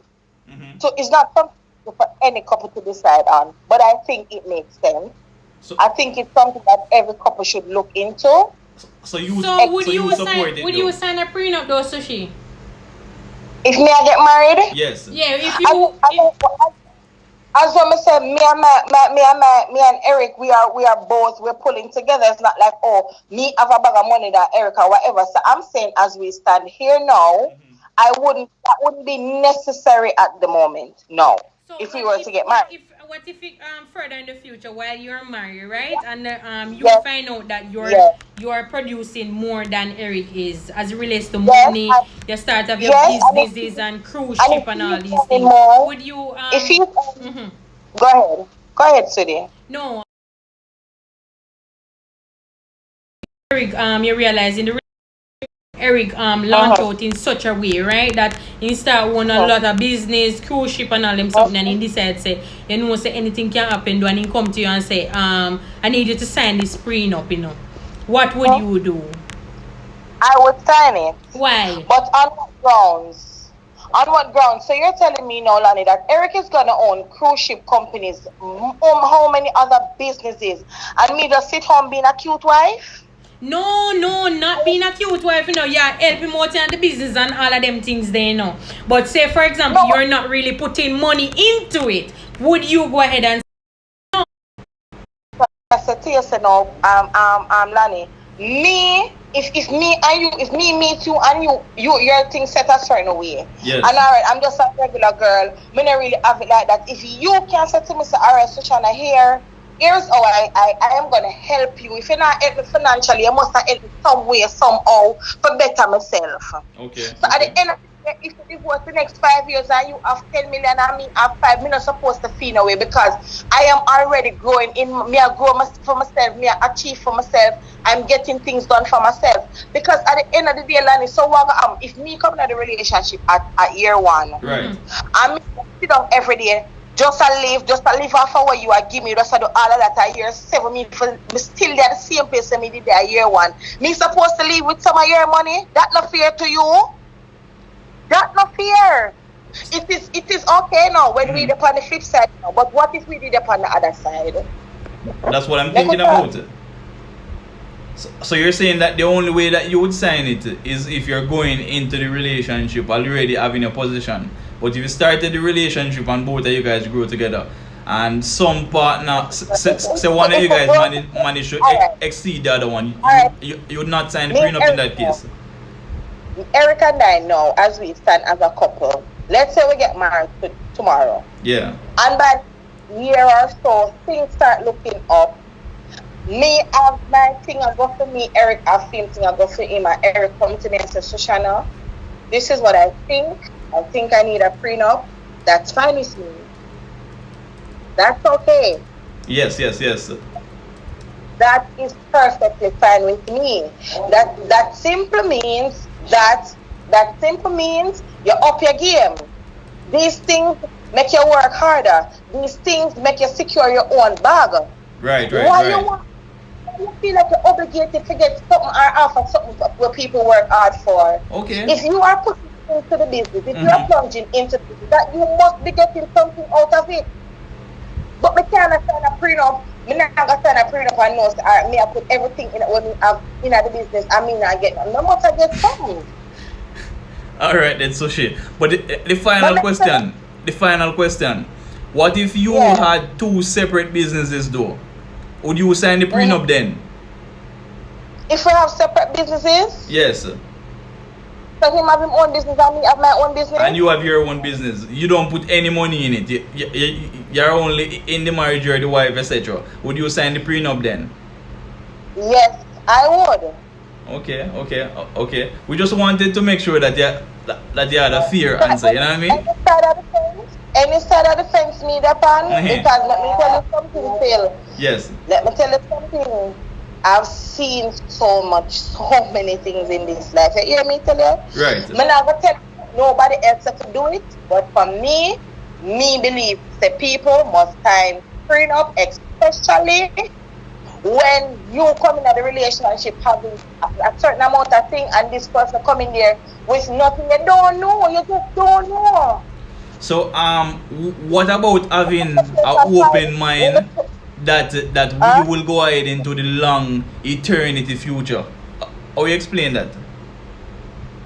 So it's not something for any couple to decide on. But I think it makes sense. So, I think it's something that every couple should look into. Would you sign a prenup though, Sushi? If me I get married? Yes. Yeah, if you as I said, me and Eric, we're pulling together. It's not like, oh, me have a bag of money that Eric or whatever. So I'm saying as we stand here now, that wouldn't be necessary at the moment. No. So if we were to get married. What if it further in the future while you're married, right? And you find out that you are producing more than Eric is as it relates to money, you start of your businesses and cruise ship and all these things. Would you if you Go ahead, Sudi. No. Eric, you're realizing Eric launch out in such a way, right? That he start own a lot of business, cruise ship and all them something, and he decide say, you know, say anything can happen, and he come to you and say, I need you to sign this prenup, you know. What would you do? I would sign it. Why? But on what grounds? On what grounds? So you're telling me now, Lani, that Eric is gonna own cruise ship companies, how many other businesses, and me just sit home being a cute wife? No, not being a cute wife, you know. Yeah, help him out in the business and all of them things there, you know. But say, for example, you're not really putting money into it. Would you go ahead and no? I said to you, no, Lani, me, if me and you, if me meet you and your thing set a certain way. Yes. And alright, I'm just a regular girl. Me not really have it like that. If you can say to me, say, alright, Sushana, here's how I am going to help you. If you're not help me financially, you must help me some way, somehow, for better myself. Okay. So at the end of the day, if you divorce the next 5 years and you have 10 million and me have 5, I'm not supposed to feel away because I am already growing in me. I grow for myself, me I achieve for myself. I'm getting things done for myself. Because at the end of the day, Lani, so what if me come to the relationship at year 1, right? I'm sit down every day. Just a live off of what you are giving me. Just do all of that a year 7. Me still there the same place me did there year 1. Me supposed to leave with some of your money? That not fair to you? That not fair. It is okay now when we did upon the flip side now. But what if we did upon the other side? That's what I'm thinking about. So you're saying that the only way that you would sign it is if you're going into the relationship already having a position. But if you started the relationship and both of you guys grow together, and some partner, say one of you guys manage to exceed the other one, you would not sign the prenup in that case. Eric and I know, as we stand as a couple, let's say we get married tomorrow. Yeah. And by year or so, things start looking up. Me have my thing I go for me, Eric have him thing I go for him, and Eric come to me and says, Shoshana, this is what I think. I think I need a prenup. That's fine with me. That's okay. Yes. That is perfectly fine with me. That simply means you up your game. These things make you work harder. These things make you secure your own bag. Right. You feel like you're obligated to get something or offer something where people work hard for. Okay. If you are putting into the business, if you are plunging into the business, that you must be getting something out of it. But me can't sign a prenup. Me not gonna sign a prenup and know me I put everything in it when me have in the business. I mean I get no much I get something. Alright then, Sushi. But the final question. What if you had two separate businesses though? Would you sign the prenup then? If we have separate businesses? Yes. So him have his own business and me have my own business? And you have your own business. You don't put any money in it. You're only in the marriage, you're the wife, etc. Would you sign the prenup then? Yes, I would. Okay. We just wanted to make sure that you had a fair answer, you know what I mean? Any side of the fence need upon, because let me tell you something, Phil. Yes. Let me tell you something. I've seen so many things in this life. You hear me tell you? Right. I'm not going to tell nobody else to do it, but for me believe the people must sign prenup, especially when you come in a relationship having a certain amount of thing and this person coming there with nothing. You don't know. You just don't know. So what about having an open mind that we will go ahead into the long eternity future? How you explain that?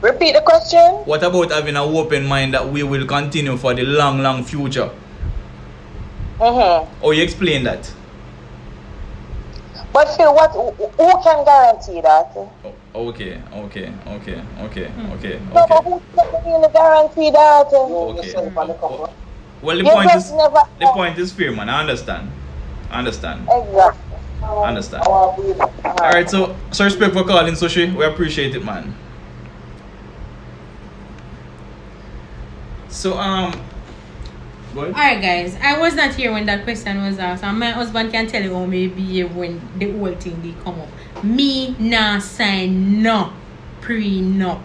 Repeat the question. What about having an open mind that we will continue for the long future? How you explain that? But Phil, who can guarantee that? Okay. No, but who can really guarantee that? Okay. Well, the point is fair, man. I understand. Exactly. Understand. Alright, so respect for calling, Sushi. We appreciate it, man. So go ahead. Alright guys, I was not here when that question was asked, and my husband can tell you how me behave when the whole thing did come up. Me nah sign no prenup.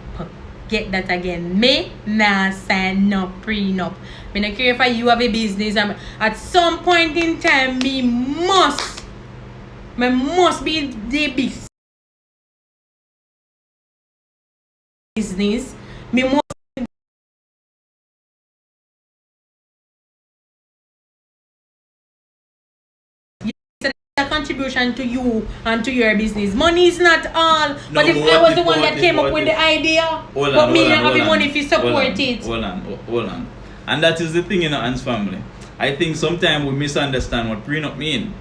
Get that again. Me nah sign no prenup. Me not care if you have a business. At some point in time, me must be the business. Me must a contribution to you and to your business. Money is not all. But if I was the one that came up with the idea, but me not having money to support it. Hold on. And that is the thing in Ann's family. I think sometimes we misunderstand what prenup mean.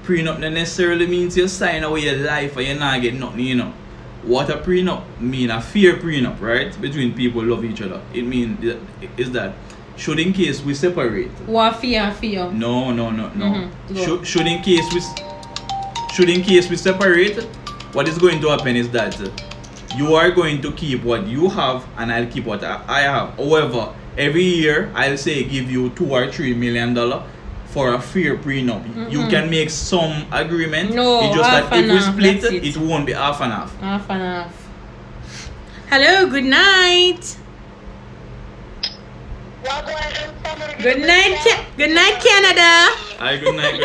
Prenup not necessarily means you sign away your life or you not get nothing, you know. What a prenup mean, a fair prenup, right? Between people who love each other. It means is that should in case we separate. What fear? No. Should in case we separate, what is going to happen is that you are going to keep what you have and I'll keep what I have. However, every year I'll say give you $2 or $3 million for a fair prenup. You can make some agreement. No, it's just that if we split it won't be half and half. Half and half. Hello, good night. Good night, Canada. Hi, good night.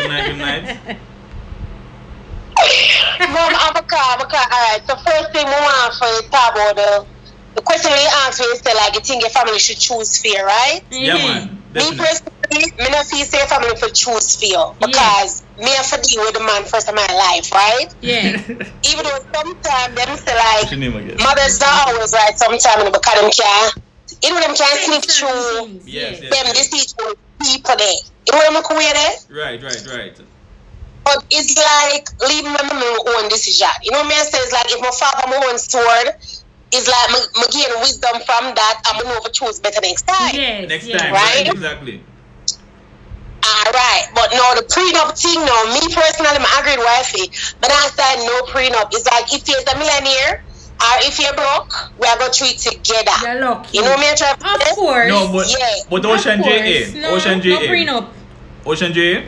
Mom, I'm a car. Alright, so first thing we want for you talk about the question we asked you is like you think your family should choose fear, right? Yeah, man. Definitely. personally, me not feel safe for me for choose feel because me have to deal with the man first in my life, right? Yeah. Even though sometimes them say like She name again. mothers are always right sometimes because them can't, you know them can't sneak through Yes, them yes. deceitful people there. You know what I'm cool with it? Right. But it's like leaving my own decision. You know what I say? It's like if my father my own sword, it's like me gain wisdom from that. I'm gonna know if I choose better next time. Yes. Next yes. time, Right? Exactly. Alright, but no, the prenup thing now, me personally, I agree with wifey, but I said no prenup. It's like if you're a millionaire or if you're broke, we are going to treat together. You're lucky. You know me, I try to Of course. No, but Yeah. but Ocean Of JA, course. No, Ocean no JA, prenup. Ocean JA.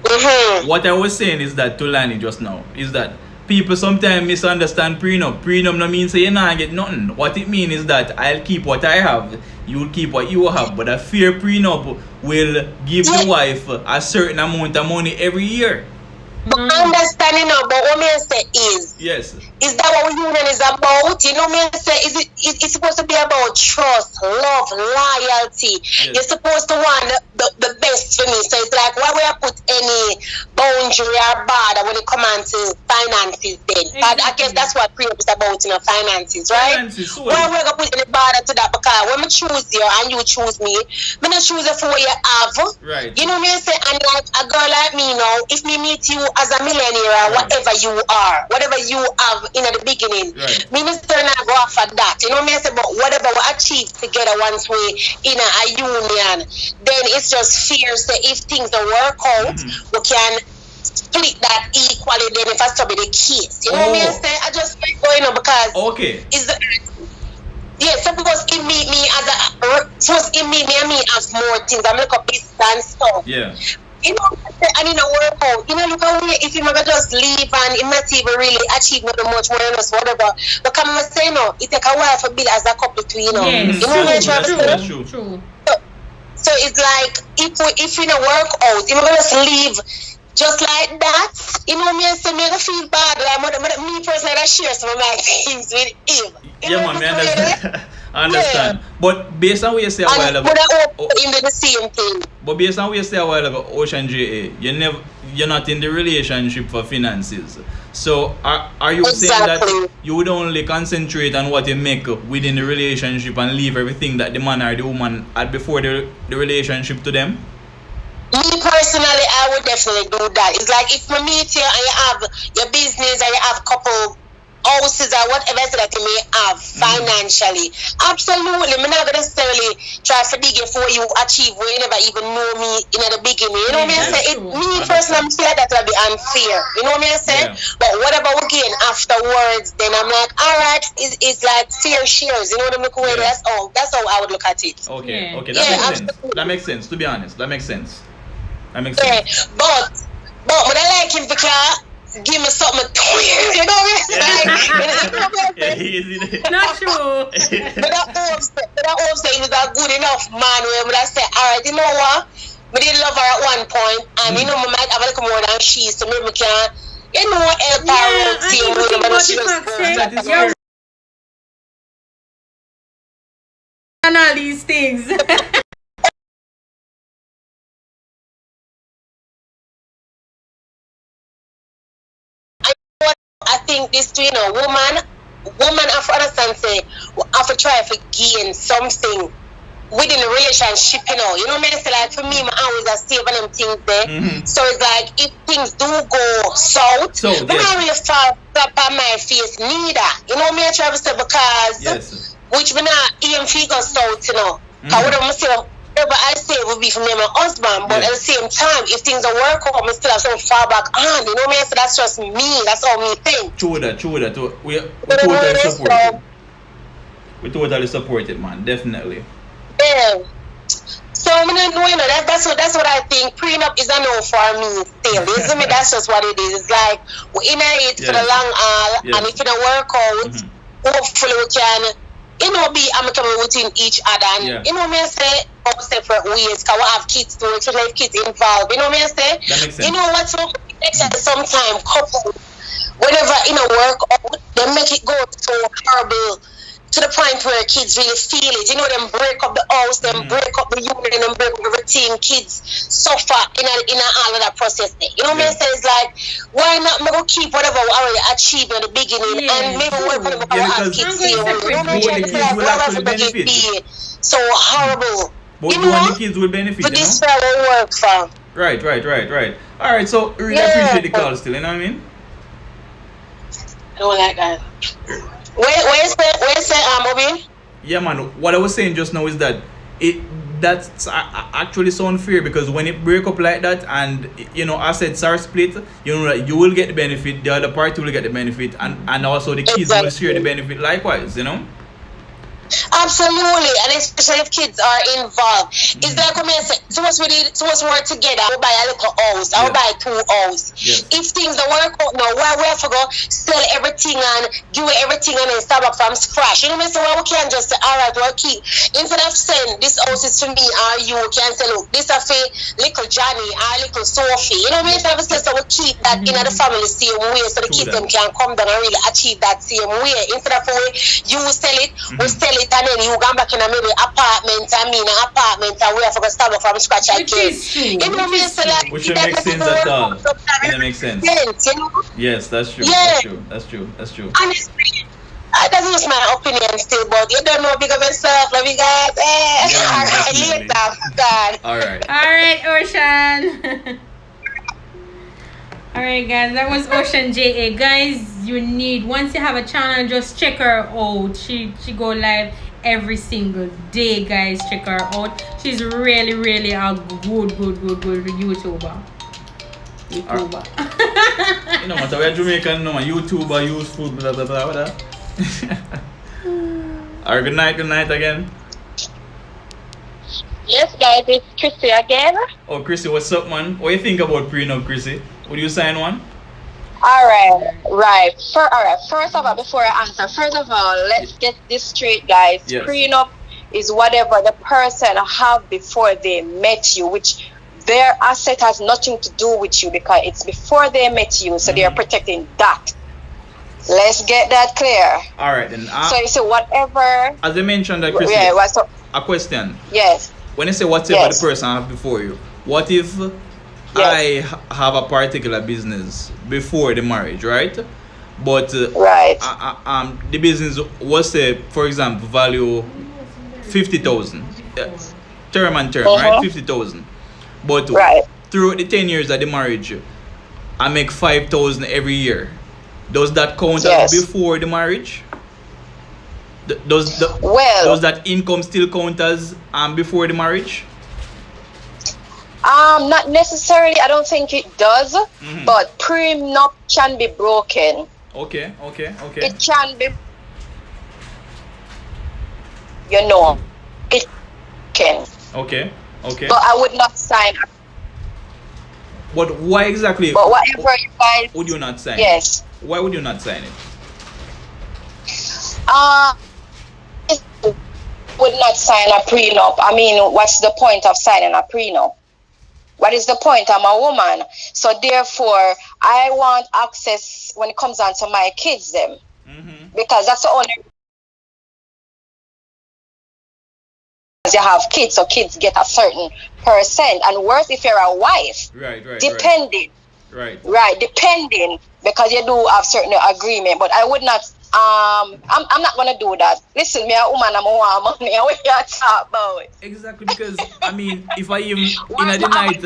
Mm-hmm. What I was saying is that to Lani just now is that people sometimes misunderstand prenup. Prenup no means say you not get nothing. What it means is that I'll keep what I have, you'll keep what you have. But a fair prenup will give the wife a certain amount of money every year. But I understand, you know, but what me I say Yes. is that what union is about? You know me I say, it's supposed to be about trust, love, loyalty. Yes. You're supposed to want the best for me. So it's like, why would I put any boundary or border when it comes on to finances then? But I guess that's what prenup is about, you know, finances, right? Finances, so Why would I put any border to that? Because when I choose you and you choose me, I'm not choose you for what you have. Right. You know me I say, and like a girl like me now, if me meet you as a millionaire or whatever you are, whatever you have in the beginning, Right. me still not go off of that. You know me I say, but whatever we achieve together once we in a union, then it's just fair. So if things don't work out, we can split that equally. Then if I stop the case, you know me I say, I just like going on because Okay. is the yeah, suppose it meet me as a suppose it meet me and me as more things. I'm like a business and stuff. Yeah. You know, I need to work out. You know, look how if you're gonna just leave and it not even really achieve nothing much more than us, whatever. But come and say no, it take a while for build as a couple to, you know. Yes. You know what I'm That's trying to true, say? that's true. True. So it's like if we don't work out, if we're gonna just leave just like that, you know me, I say me gonna feel bad. Like me personally, I share some of my things with him. You Yeah, know man, me what I'm saying? understand. I understand. But based on what you say a while And ago, but I hope him do the same thing. but based on what you say a while ago, Ocean JA, you're not in the relationship for finances. So are you saying that Exactly. you would only concentrate on what you make within the relationship and leave everything that the man or the woman had before the relationship to them? Me personally, I would definitely do that. It's like if we meet you and you have your business and you have couple houses or whatever that you may have financially, absolutely. I'm not gonna necessarily try to dig it for you achieve where you never even know me in the beginning. You know what I say? Me personally, I feel like that would be unfair. You know what I say? Yeah. But whatever we gain afterwards, then I'm like, all right, it's like fair shares. You know what I mean? Yeah. That's how I would look at it. Okay, Yeah. okay, Yeah, that makes sense. absolutely. That makes sense, to be honest. That makes sense. That makes Yeah, sense. but I like him because give me something to you know what I mean? Yeah, he is in it. Not true. But I hope say he was a good enough man where I say, alright, you know what? We did love her at one point, and you know, we might have a little more than she, so maybe we can, you know, help her Yeah, out. and See, even think about the fact That is that you're fair. and all these things. I think this, you know, woman have to understand, say, have to try to gain something within the relationship, you know. You know what I mean? So like for me, I always a save them things there. So it's like if things do go south, So, I yes. don't really fall flat on my face neither. You know what I mean? I try to say because Yes. which me not even figure south, you know. However, I say whatever I say would be from me and my husband, but Yeah. at the same time, if things don't work out, I still have something far back on. You know what I mean? So that's just me. That's all me think. True that. We But totally so- support it. We totally support it, man. Definitely. Yeah. So I mean, you know, that's what I think. Prenup is a no for me still. Isn't it? That's just what it is. It's like we're in it for the Yes. long haul, Yes. and if it don't work out, hopefully we can, you know, be amicable within each other. And Yeah. you know me I say, go separate ways, because we have kids too, especially if kids involved. You know me I say? That makes sense. You know what? Sometimes couple, whenever in a work out, they make it go so horrible to the point where kids really feel it. You know, them break up the house, them break up the union, them break up everything. Kids suffer in all of that process. You know what I mean? So it's like, why not me go keep whatever we already achieved in the beginning and maybe work on the because kids see you know what I mean? the kids will actually benefit. So horrible. But you the know, one the kids will benefit, but you this know? will work for. Right. Alright, so really appreciate the call still, you know what I mean? I don't like that. Where's the Bobby? Yeah, man. What I was saying just now is that that's actually so unfair because when it break up like that and you know assets are split, you know that you will get the benefit, the other party will get the benefit, and also the kids will share the benefit likewise, you know. Absolutely, and especially if kids are involved. It's like when I say, so much work together. I'll buy a little house, I'll buy 2 houses. Yes. If things don't work out now, why we have to go sell everything and do everything and then start up from scratch? You know what I mean? So why we can't just say, all right, well, keep, instead of saying this house is for me or you can say, look, this is for little Johnny or little Sophie. You know what I mean? Instead of saying, so we keep that in the family same way so the kids them can come down and really achieve that same way. Instead of you sell it, we sell it and then you go back in a maybe apartment and we have to go start up from scratch again. You know what I mean? So like, Which makes sense at all. That makes sense. You know? Yes, that's true. Yeah. That's true. Honestly, that's just my opinion still, but you don't know big of yourself, love you guys. Yeah, Later, God. Alright, Ocean. Alright guys, that was Ocean JA. Guys, you need, once you have a channel, just check her out. She go live every single day, guys. Check her out. She's really a good YouTuber. You know what, we're Jamaican, no, YouTuber, useful, blah blah blah blah. Alright, good night again. Yes, guys, it's Chrissy again. Oh, Chrissy, what's up, man? What do you think about prenup, Chrissy? Would you sign one? All right. First of all, before I answer, first of all, let's get this straight, guys. Yes. Prenup is whatever the person have before they met you, which their asset has nothing to do with you because it's before they met you, so they are protecting that. Let's get that clear. All right, then. So you say whatever. As I mentioned, that Chrissy, a question. Yes. When I say whatever the person have before you, what if I have a particular business before the marriage, right? But the business was, say, for example, value 50,000, term, right? 50,000. But throughout the 10 years of the marriage, I make 5,000 every year. Does that count as before the marriage? Does that income still count as before the marriage? Not necessarily. I don't think it does. But prenup can be broken. Okay. It can be. You know, it can. Okay. But I would not sign. But why exactly? But whatever you guys. Would you not sign? Yes. Why would you not sign it? Would not sign a prenup. I mean, what's the point of signing a prenup? What is the point? I'm a woman. So therefore, I want access when it comes down to my kids them. Because that's the only you have kids, so kids get a certain percent. And worse if you're a wife. Depending. Depending, because you do have certain agreement. But I would not I'm not gonna do that. Listen, me a woman, I'm a woman. What you talk about? Exactly, because I mean, if I even in the night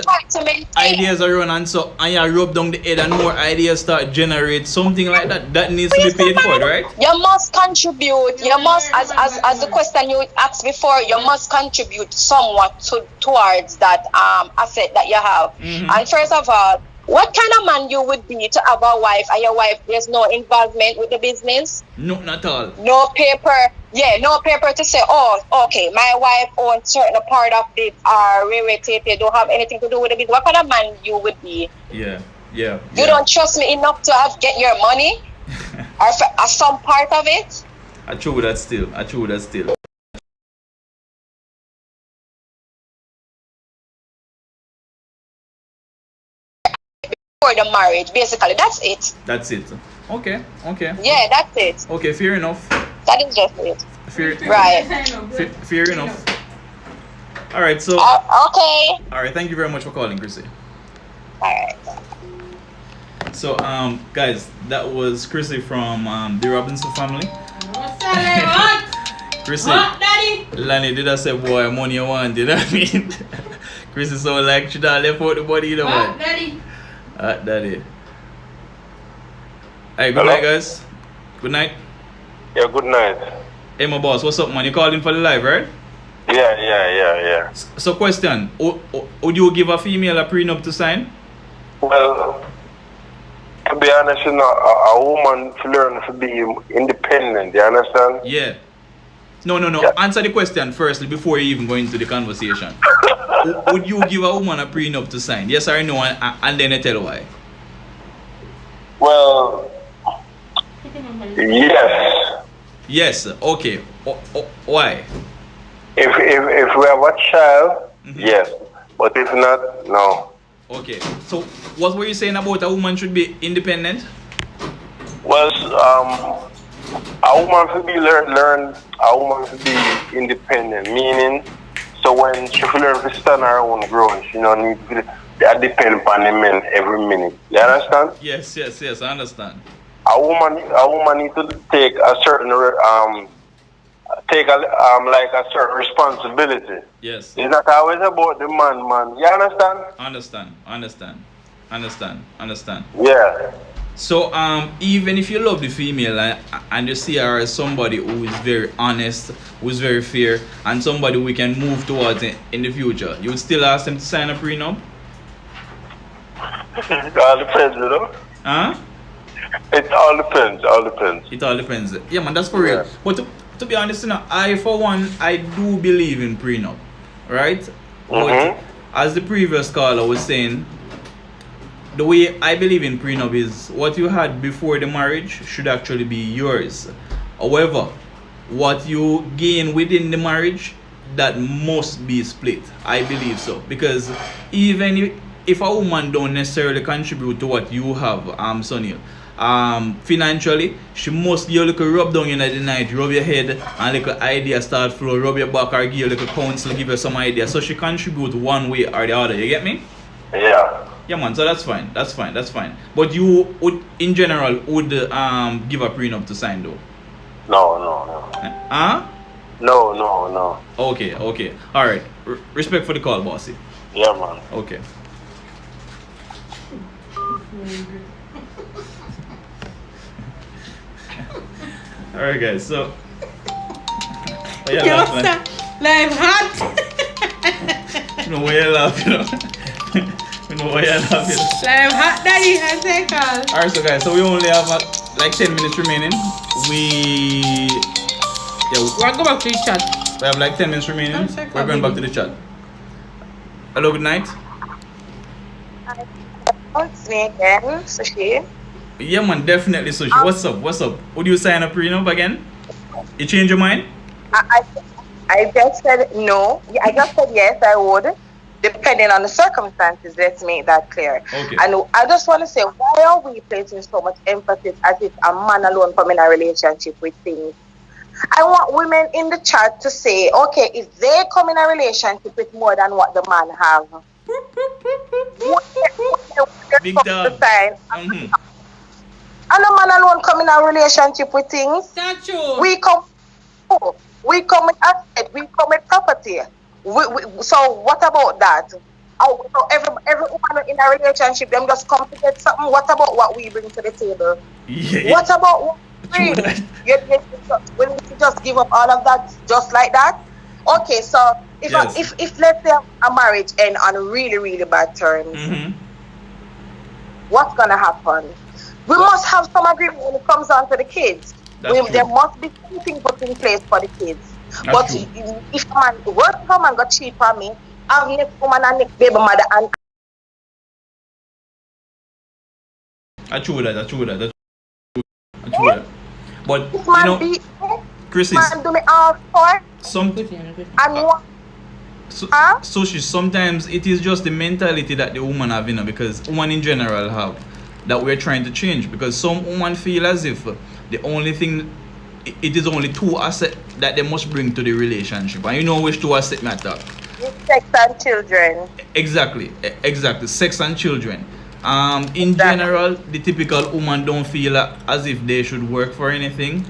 ideas are run and you rub down the head and more ideas start generate something like that needs to be paid for, right? You must contribute. You must, as the question you asked before, you must contribute somewhat towards that asset that you have. And first of all, what kind of man you would be to have a wife and your wife there's no involvement with the business? No, not at all. No paper. Yeah, no paper to say, oh, okay, my wife owns certain part of it or they don't have anything to do with the business. What kind of man you would be? Yeah. You don't trust me enough to get your money or some part of it? I true that still. For the marriage, basically, that's it. Okay. Yeah, that's it. Okay, fair enough. That is just it. Right. Fair enough. All right, so Okay. all right, thank you very much for calling, Chrissy. Alright. So guys, that was Chrissy from the Robinson family. What's that? Chrissy, What, daddy? Lanny, did I say boy money you want? Did I mean? Chrissy so like she done left out the body either What, way. daddy? Daddy. Hey, good Hello? night, guys. Good night. Yeah, good night. Hey, my boss, what's up, man? You called in for the live, right? Yeah. So, question: would you give a female a prenup to sign? Well, to be honest, you know, a woman to learn to be independent, you understand? Yeah. No. Yeah. Answer the question firstly before you even go into the conversation. Would you give a woman a prenup to sign? Yes or no, and then I tell why. Well, yes. Yes. Okay. Why? If we have a child, Mhm. yes. But if not, no. Okay. So, what were you saying about a woman should be independent? Well, a woman should be learn. A woman should be independent, meaning, so when she learn to stand her own ground, she don't need to depend upon the men every minute. You understand? Yes. I understand. A woman need to take a certain like a certain responsibility. Yes. It's not always about the man. You understand? Understand. Yeah. So even if you love the female and you see her as somebody who is very honest, who is very fair, and somebody we can move towards in the future, you would still ask them to sign a prenup? It all depends, you know. Huh? It all depends. It all depends. Yeah, man, that's for real. Yeah. But to be honest, you know, I for one, I do believe in prenup, right? But Mhm. as the previous caller was saying, the way I believe in prenup is what you had before the marriage should actually be yours. However, what you gain within the marriage, that must be split. I believe so. Because even if a woman don't necessarily contribute to what you have, Sunil, financially, she must give you a little rub down in the night, rub your head, and little idea start flow, rub your back or give you a little counsel, give you some idea. So she contribute one way or the other. You get me? Yeah. Yeah, man, so that's fine. But you would, in general, would give a prenup to sign though? No. Huh? No. Okay. Alright. Respect for the call, bossy. Yeah, man. Okay. Alright, guys, so. Oh, yeah, laugh, man. Live hot. You know why you laugh, you know? You know why you laugh, you know? Live hot, daddy. I say call. Alright, so guys, so we only have like 10 minutes remaining. We're going to go back to the chat. We have like 10 minutes remaining. I'm sorry, We're going back to the chat. Hello, good night. It's me again, Sushi. Yeah, man, definitely, Sushi. What's up? Would you sign a prenup again? You change your mind? I just said no. I just said yes, I would. Depending on the circumstances, let's make that clear. Okay. And I just want to say, why are we placing so much emphasis as if a man alone come in a relationship with things? I want women in the chat to say, okay, if they come in a relationship with more than what the man have, Big dog. Mm-hmm. And a man alone come in a relationship with things. That's true. We come with asset, we come with property. So what about that? Oh, so every woman in a relationship, them just come to get something. What about what we bring to the table? Yeah. What about what we bring? Will we just give up all of that just like that? Okay, so if let's say a marriage end on really, really bad terms, Mm-hmm. what's gonna happen? We must have some agreement when it comes down to the kids. There must be something put in place for the kids. But if a man work for man got cheat for me, have next woman and next baby mother and I true that. But this man be Chris, man do me all for some and what so sometimes it is just the mentality that the woman have, you know, because women in general have that we're trying to change, because some women feel as if the only thing it is only two assets that they must bring to the relationship. And you know which two assets matter? Sex and children. Exactly. Sex and children. In general, the typical woman don't feel as if they should work for anything.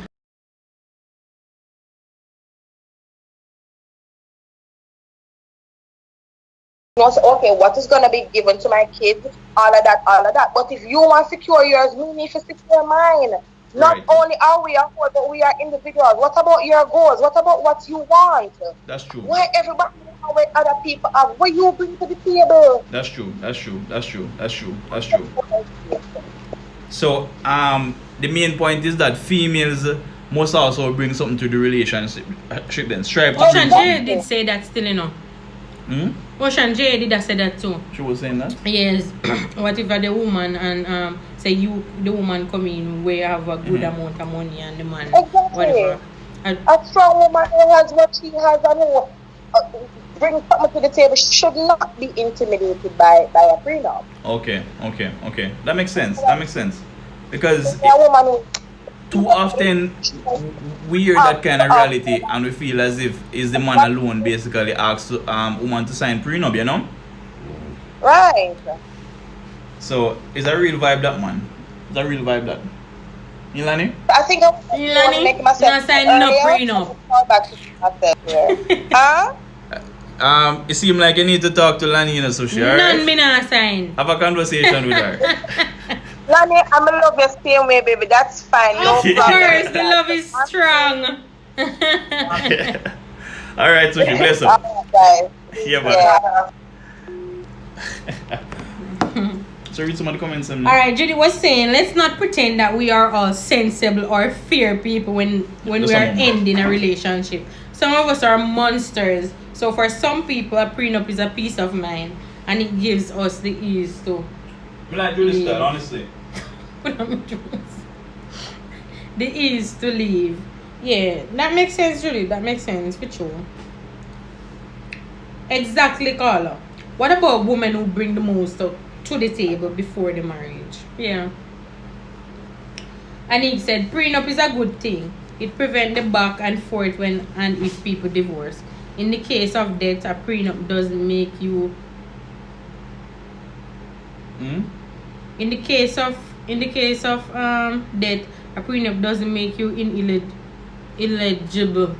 Okay, what is gonna be given to my kids? All of that. But if you want to secure yours, me need to secure mine. Not Right. only are we a whole, but we are individuals. What about your goals? What about what you want? That's true. Why everybody know what other people have? What you bring to the table? That's true. So the main point is that females must also bring something to the relationship. Then strive to Ocean bring J did say that still, you know. Hmm? Ocean J did say that too. She was saying that? Yes. What if the woman and say the woman come in where you have a good amount of money and the man Exactly. whatever. A strong woman who has what she has and who bring something to the table should not be intimidated by a prenup. Okay. That makes sense. Because A woman who too often we hear that kind of reality and we feel as if is the man alone basically asks woman to sign prenup, you know? right. So it's a real vibe that, man. It's a real vibe that. Ilani? I think I Ilani, want to make myself not signing up earlier. prenup. I'll back to myself here. Huh? It seems like you need to talk to Lani, you know, so she, None alright? me not sign. Have a conversation with her. Lani, I'm in love the same way, baby. That's fine. No Of problem. course, the love is strong. Alright, so she bless her. Alright, guys. Yeah, man. Yeah. So read some of the comments. Alright, Judy was saying, let's not pretend that we are all sensible or fair people when we are ending a relationship. Some of us are monsters. So for some people, a prenup is a peace of mind, and it gives us the ease to. I like Judy's style, honestly. The ease to leave. Yeah, that makes sense, Julie. That makes sense for sure. Exactly, Carla. What about women who bring the most to the table before the marriage? Yeah. And he said prenup is a good thing. It prevents the back and forth when and if people divorce. In the case of death, a prenup doesn't make you. In the case of death, a prenup doesn't make you eligible.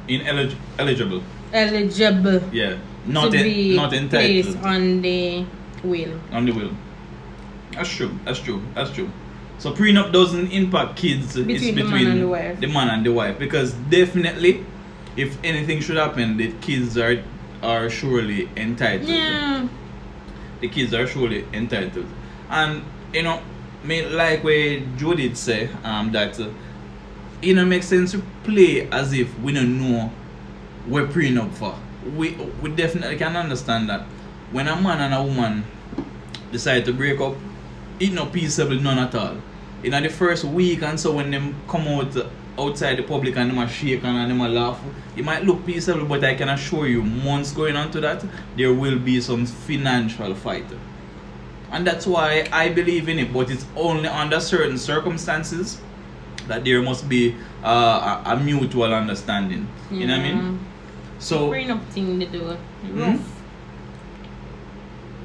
Eligible. Yeah. Not entitled. placed on the will. On the will. That's true. So prenup doesn't impact kids. Between It's the man and the wife. the man and the wife. Because definitely, if anything should happen, the kids are surely entitled. Yeah. The kids are surely entitled. And you know, like where Joe did say that it don't make sense to play as if we don't know we're prenup for. We definitely can understand that when a man and a woman decide to break up, it no peaceable none at all. In the first week and so when them come out outside the public and them a shake and them a laugh, it might look peaceable, but I can assure you months going on to that, there will be some financial fight. And that's why I believe in it, but it's only under certain circumstances that there must be a mutual understanding. You know what I mean? So Prenup thing to do. Rough.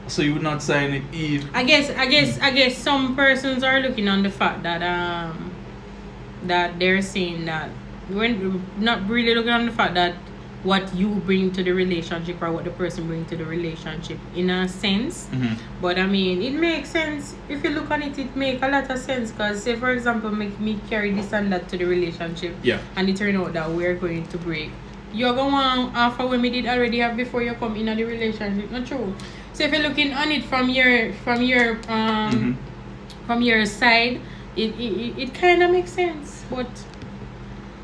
So you would not sign it if I guess some persons are looking on the fact that that they're saying that we're not really looking on the fact that what you bring to the relationship or what the person brings to the relationship in a sense. But I mean, it makes sense if you look on it. It makes a lot of sense because say for example, make me carry this and that to the relationship, and it turn out that we're going to break. You're going to offer what we did already have before you come in the relationship. Not true. So if you're looking on it from your side, it kind of makes sense, but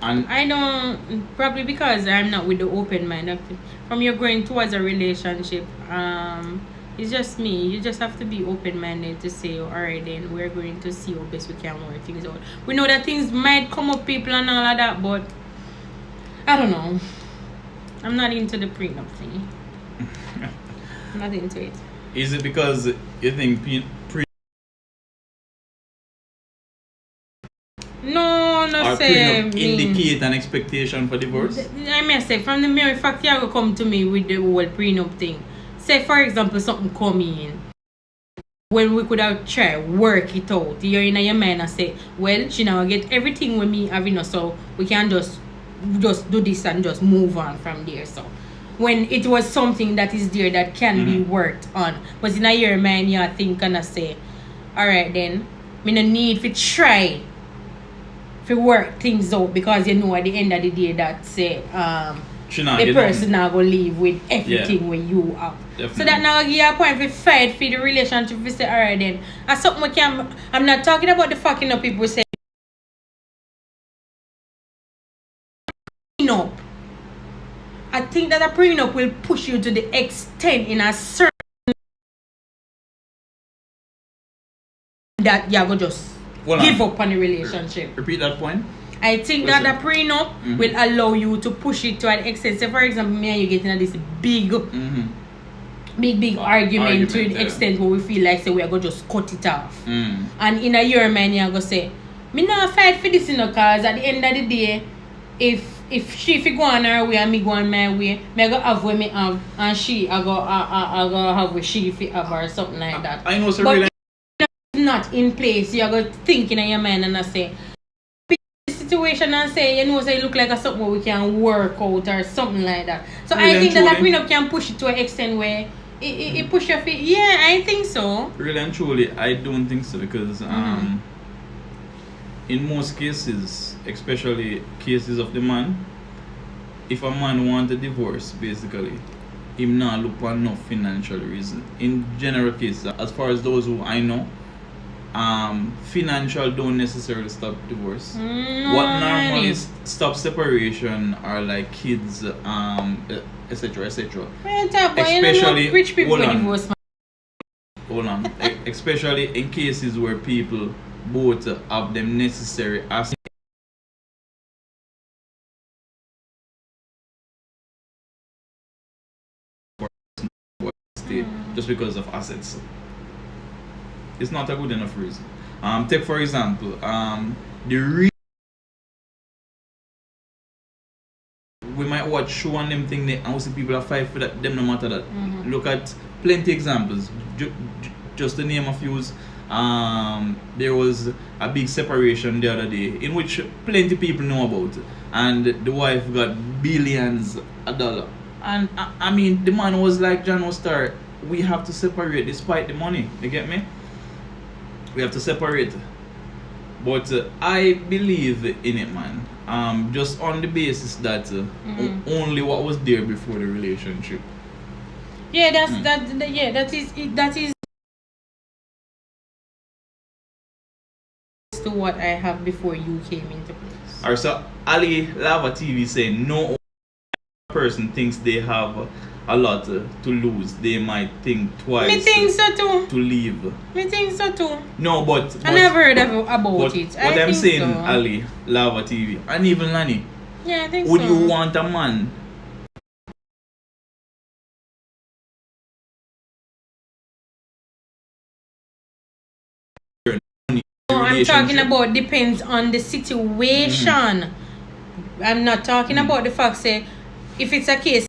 and I don't, probably because I'm not with the open mind. From you're going towards a relationship, it's just me. You just have to be open minded to say, all right, then we're going to see how best we can work things out. We know that things might come up, people and all of that, but I don't know. I'm not into the prenup thing. I'm not into it. Is it because you think No, or prenup indicate an expectation for divorce? I may say, from the mere fact you come to me with the whole prenup thing. Say, for example, something come in. When we could have tried work it out, you're in your mind and say, well, she now get everything with me having, so we can just do this and just move on from there. So when it was something that is there that can be worked on, but in your mind you think and say, all right then, me no need to try to work things out, because you know at the end of the day that say the person now go leave with everything when you have. Definitely. So that now give you a point to fight for the relationship. We say, alright then. As something we can, I'm not talking about the fucking up people say prenup. I think that a prenup will push you to the extent in a certain that you're gonna just give up on the relationship. Repeat that point. I think that the prenup will allow you to push it to an extent. Say, for example, me and you getting this big argument to the extent where we feel like say we are going to just cut it off. And in a year, man, you are going to say, me not fight for this, because at the end of the day, if she go on her way and me go on my way, me go have what me have, and she I go have what she have, or something like that. I know, sir. But it's not in place. You are going to think in your mind and I say, situation and say, you know, say it look like a something we can work out or something like that. So really, I think that a prenup can push it to an extent where it push your feet. Yeah, I think so. Really and truly, I don't think so, because in most cases, especially cases of the man, if a man want a divorce, basically, him not look for enough financial reason. In general cases, as far as those who I know, financial don't necessarily stop divorce. What normally stops separation are like kids, etc. Especially rich people divorce. Hold on. Especially in cases where people both have them necessary assets. Just because of assets. It's not a good enough reason. Take for example, we might watch show on them thing and we see people are fight for that, them no matter that. Look at plenty examples. Just to name a few, there was a big separation the other day in which plenty people know about, and the wife got billions of dollars. And I mean, the man was like John Ostar, we have to separate despite the money. You get me? We have to separate. But I believe in it, man. Just on the basis that only what was there before the relationship. Yeah, that is to what I have before you came into place. Alright, so Ali Lava TV saying no person thinks they have a lot to lose, they might think twice. Me think so too. To leave. Me think so too. No, but I never heard about it. What I'm saying, so. Ali, Lava TV, and even Lani. Yeah, I think would so. You want a man I'm talking about depends on the situation. I'm not talking about the fact say if it's a case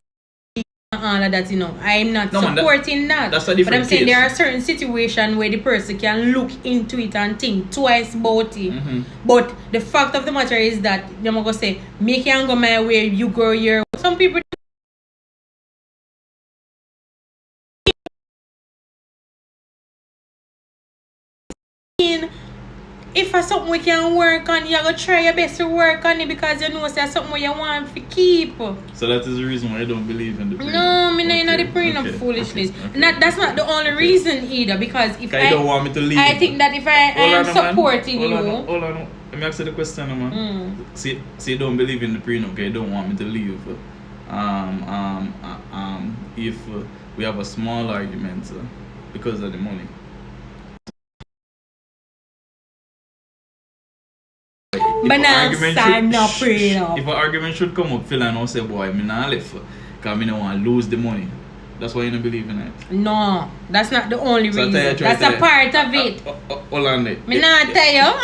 all of that, I'm not supporting that. That's a different But I'm saying case. there are certain situations where the person can look into it and think twice about it. But the fact of the matter is that I'm gonna say, me can go my way, you go your way. Some people if it's something we can work on, you gotta try your best to work on it, because you know it's something where you want to keep. So that is the reason why I don't believe in the prenup. No, me not the prenup foolishness. That's not the only reason either, because if I don't want me to leave. I think that if I am supporting you. Hold on. Let me ask you the question, man. See, you don't believe in the prenup, okay? You don't want me to leave. If we have a small argument because of the money. If an argument should come up, Phil and I say, boy, I'm not left because I don't want to lose the money. That's why you don't believe in it. No, that's not the only reason. That's a part of it. Hold on there. Me not tell you.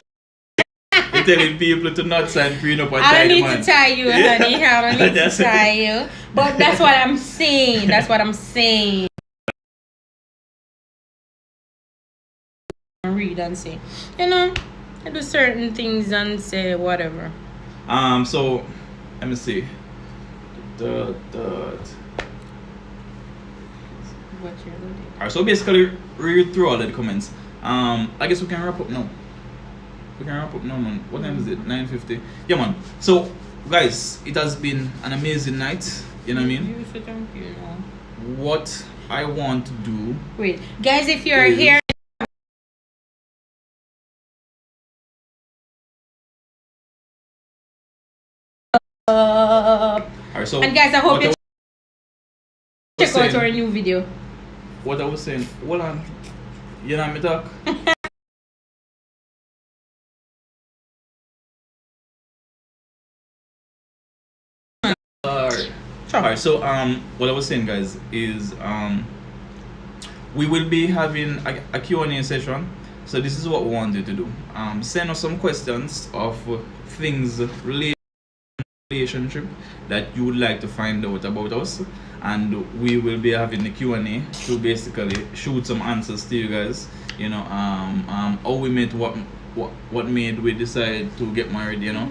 You telling people to not sign prenup and I tie don't the need man. to tie you, honey. I don't need to That's it. tie you. But that's what I'm saying. That's what I'm saying. Read and say, you know, I do certain things and say whatever. So let me see. What you're doing. Alright, so basically read through all of the comments. I guess we can wrap up now. We can wrap up now, man. What time is it? 9:50. Yeah, man. So guys, it has been an amazing night. You know what I mean? You should thank you now. What I want to do. Wait, guys, if you're Is- here. Alright, so And guys, I hope what you I was check out saying- our new video. What I was saying, hold on. You know me talk? Alright. Alright, so what I was saying guys is we will be having a Q&A session. So this is what we want you to do. Send us some questions of things relationship that you would like to find out about us, and we will be having the Q&A to basically shoot some answers to you guys. You know, how we met, what made we decide to get married, you know,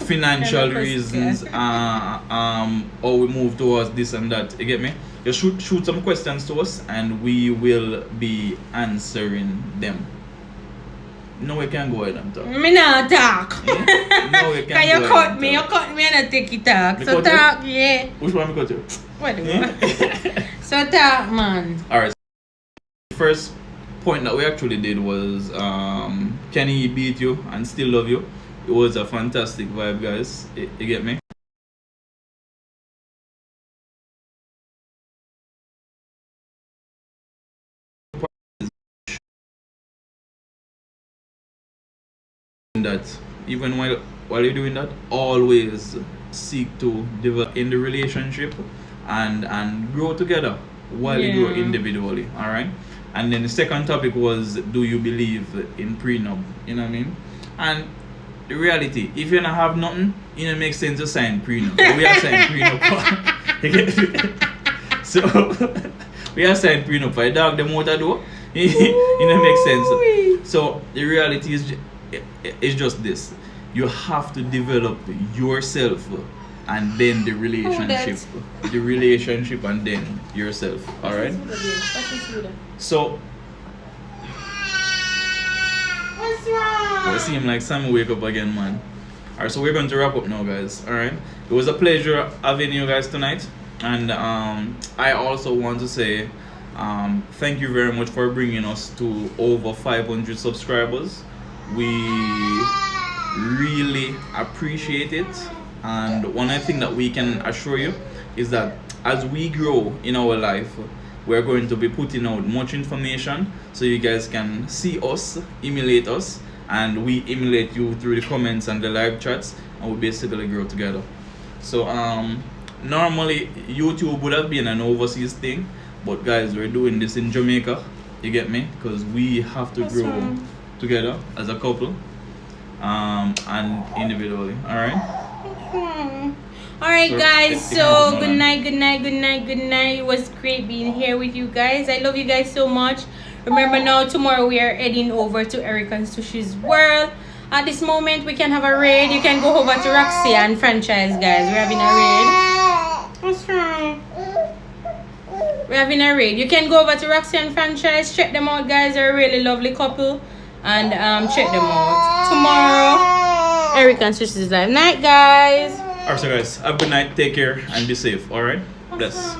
financial reasons, how we move towards this and that. You get me? Just shoot some questions to us and we will be answering them. No, we can go ahead and talk. Me not talk. Yeah? No, we Cause can you go cut ahead me, and you talk. cut me and I take it talk. Me So cut you? talk, yeah. Which one we got you? What do you Yeah? want? So talk, man. Alright. The first point that we actually did was can he beat you and still love you? It was a fantastic vibe, guys. You get me? That even while you're doing that, always seek to develop in the relationship and grow together while you grow Yeah. individually. All right. And then the second topic was, do you believe in prenup? You know what I mean? And the reality, if you don't have nothing, it don't make sense to sign prenup. We are signing prenup. You get me? So we are signing prenup for a dog the motor door. It don't make sense. So the reality is it's just this: you have to develop yourself and then the relationship, and then yourself. All right. So What's wrong? it seems like Sammy wake up again, man. All right, so we're going to wrap up now, guys. All right. It was a pleasure having you guys tonight, and I also want to say thank you very much for bringing us to over 500 subscribers. We really appreciate it, and one thing that we can assure you is that as we grow in our life, we're going to be putting out much information so you guys can see us, emulate us, and we emulate you through the comments and the live chats, and we basically grow together. So normally YouTube would have been an overseas thing, but guys, we're doing this in Jamaica. You get me? Because we have to grow together as a couple and individually. All right. All right, So, guys. it So can good happen, night, good night, good night, good night. It was great being here with you guys. I love you guys so much. Remember now, tomorrow we are heading over to Eric and Sushi's world. At this moment, we can have a raid. You can go over to Roxy and franchise, guys. We're having a raid. What's wrong? We're having a raid. You can go over to Roxy and franchise. Check them out, guys. They're a really lovely couple. And check them out. Tomorrow, Eric and Sushi's live. Night, guys. Alright, so guys, have a good night. Take care and be safe. All right. Bless.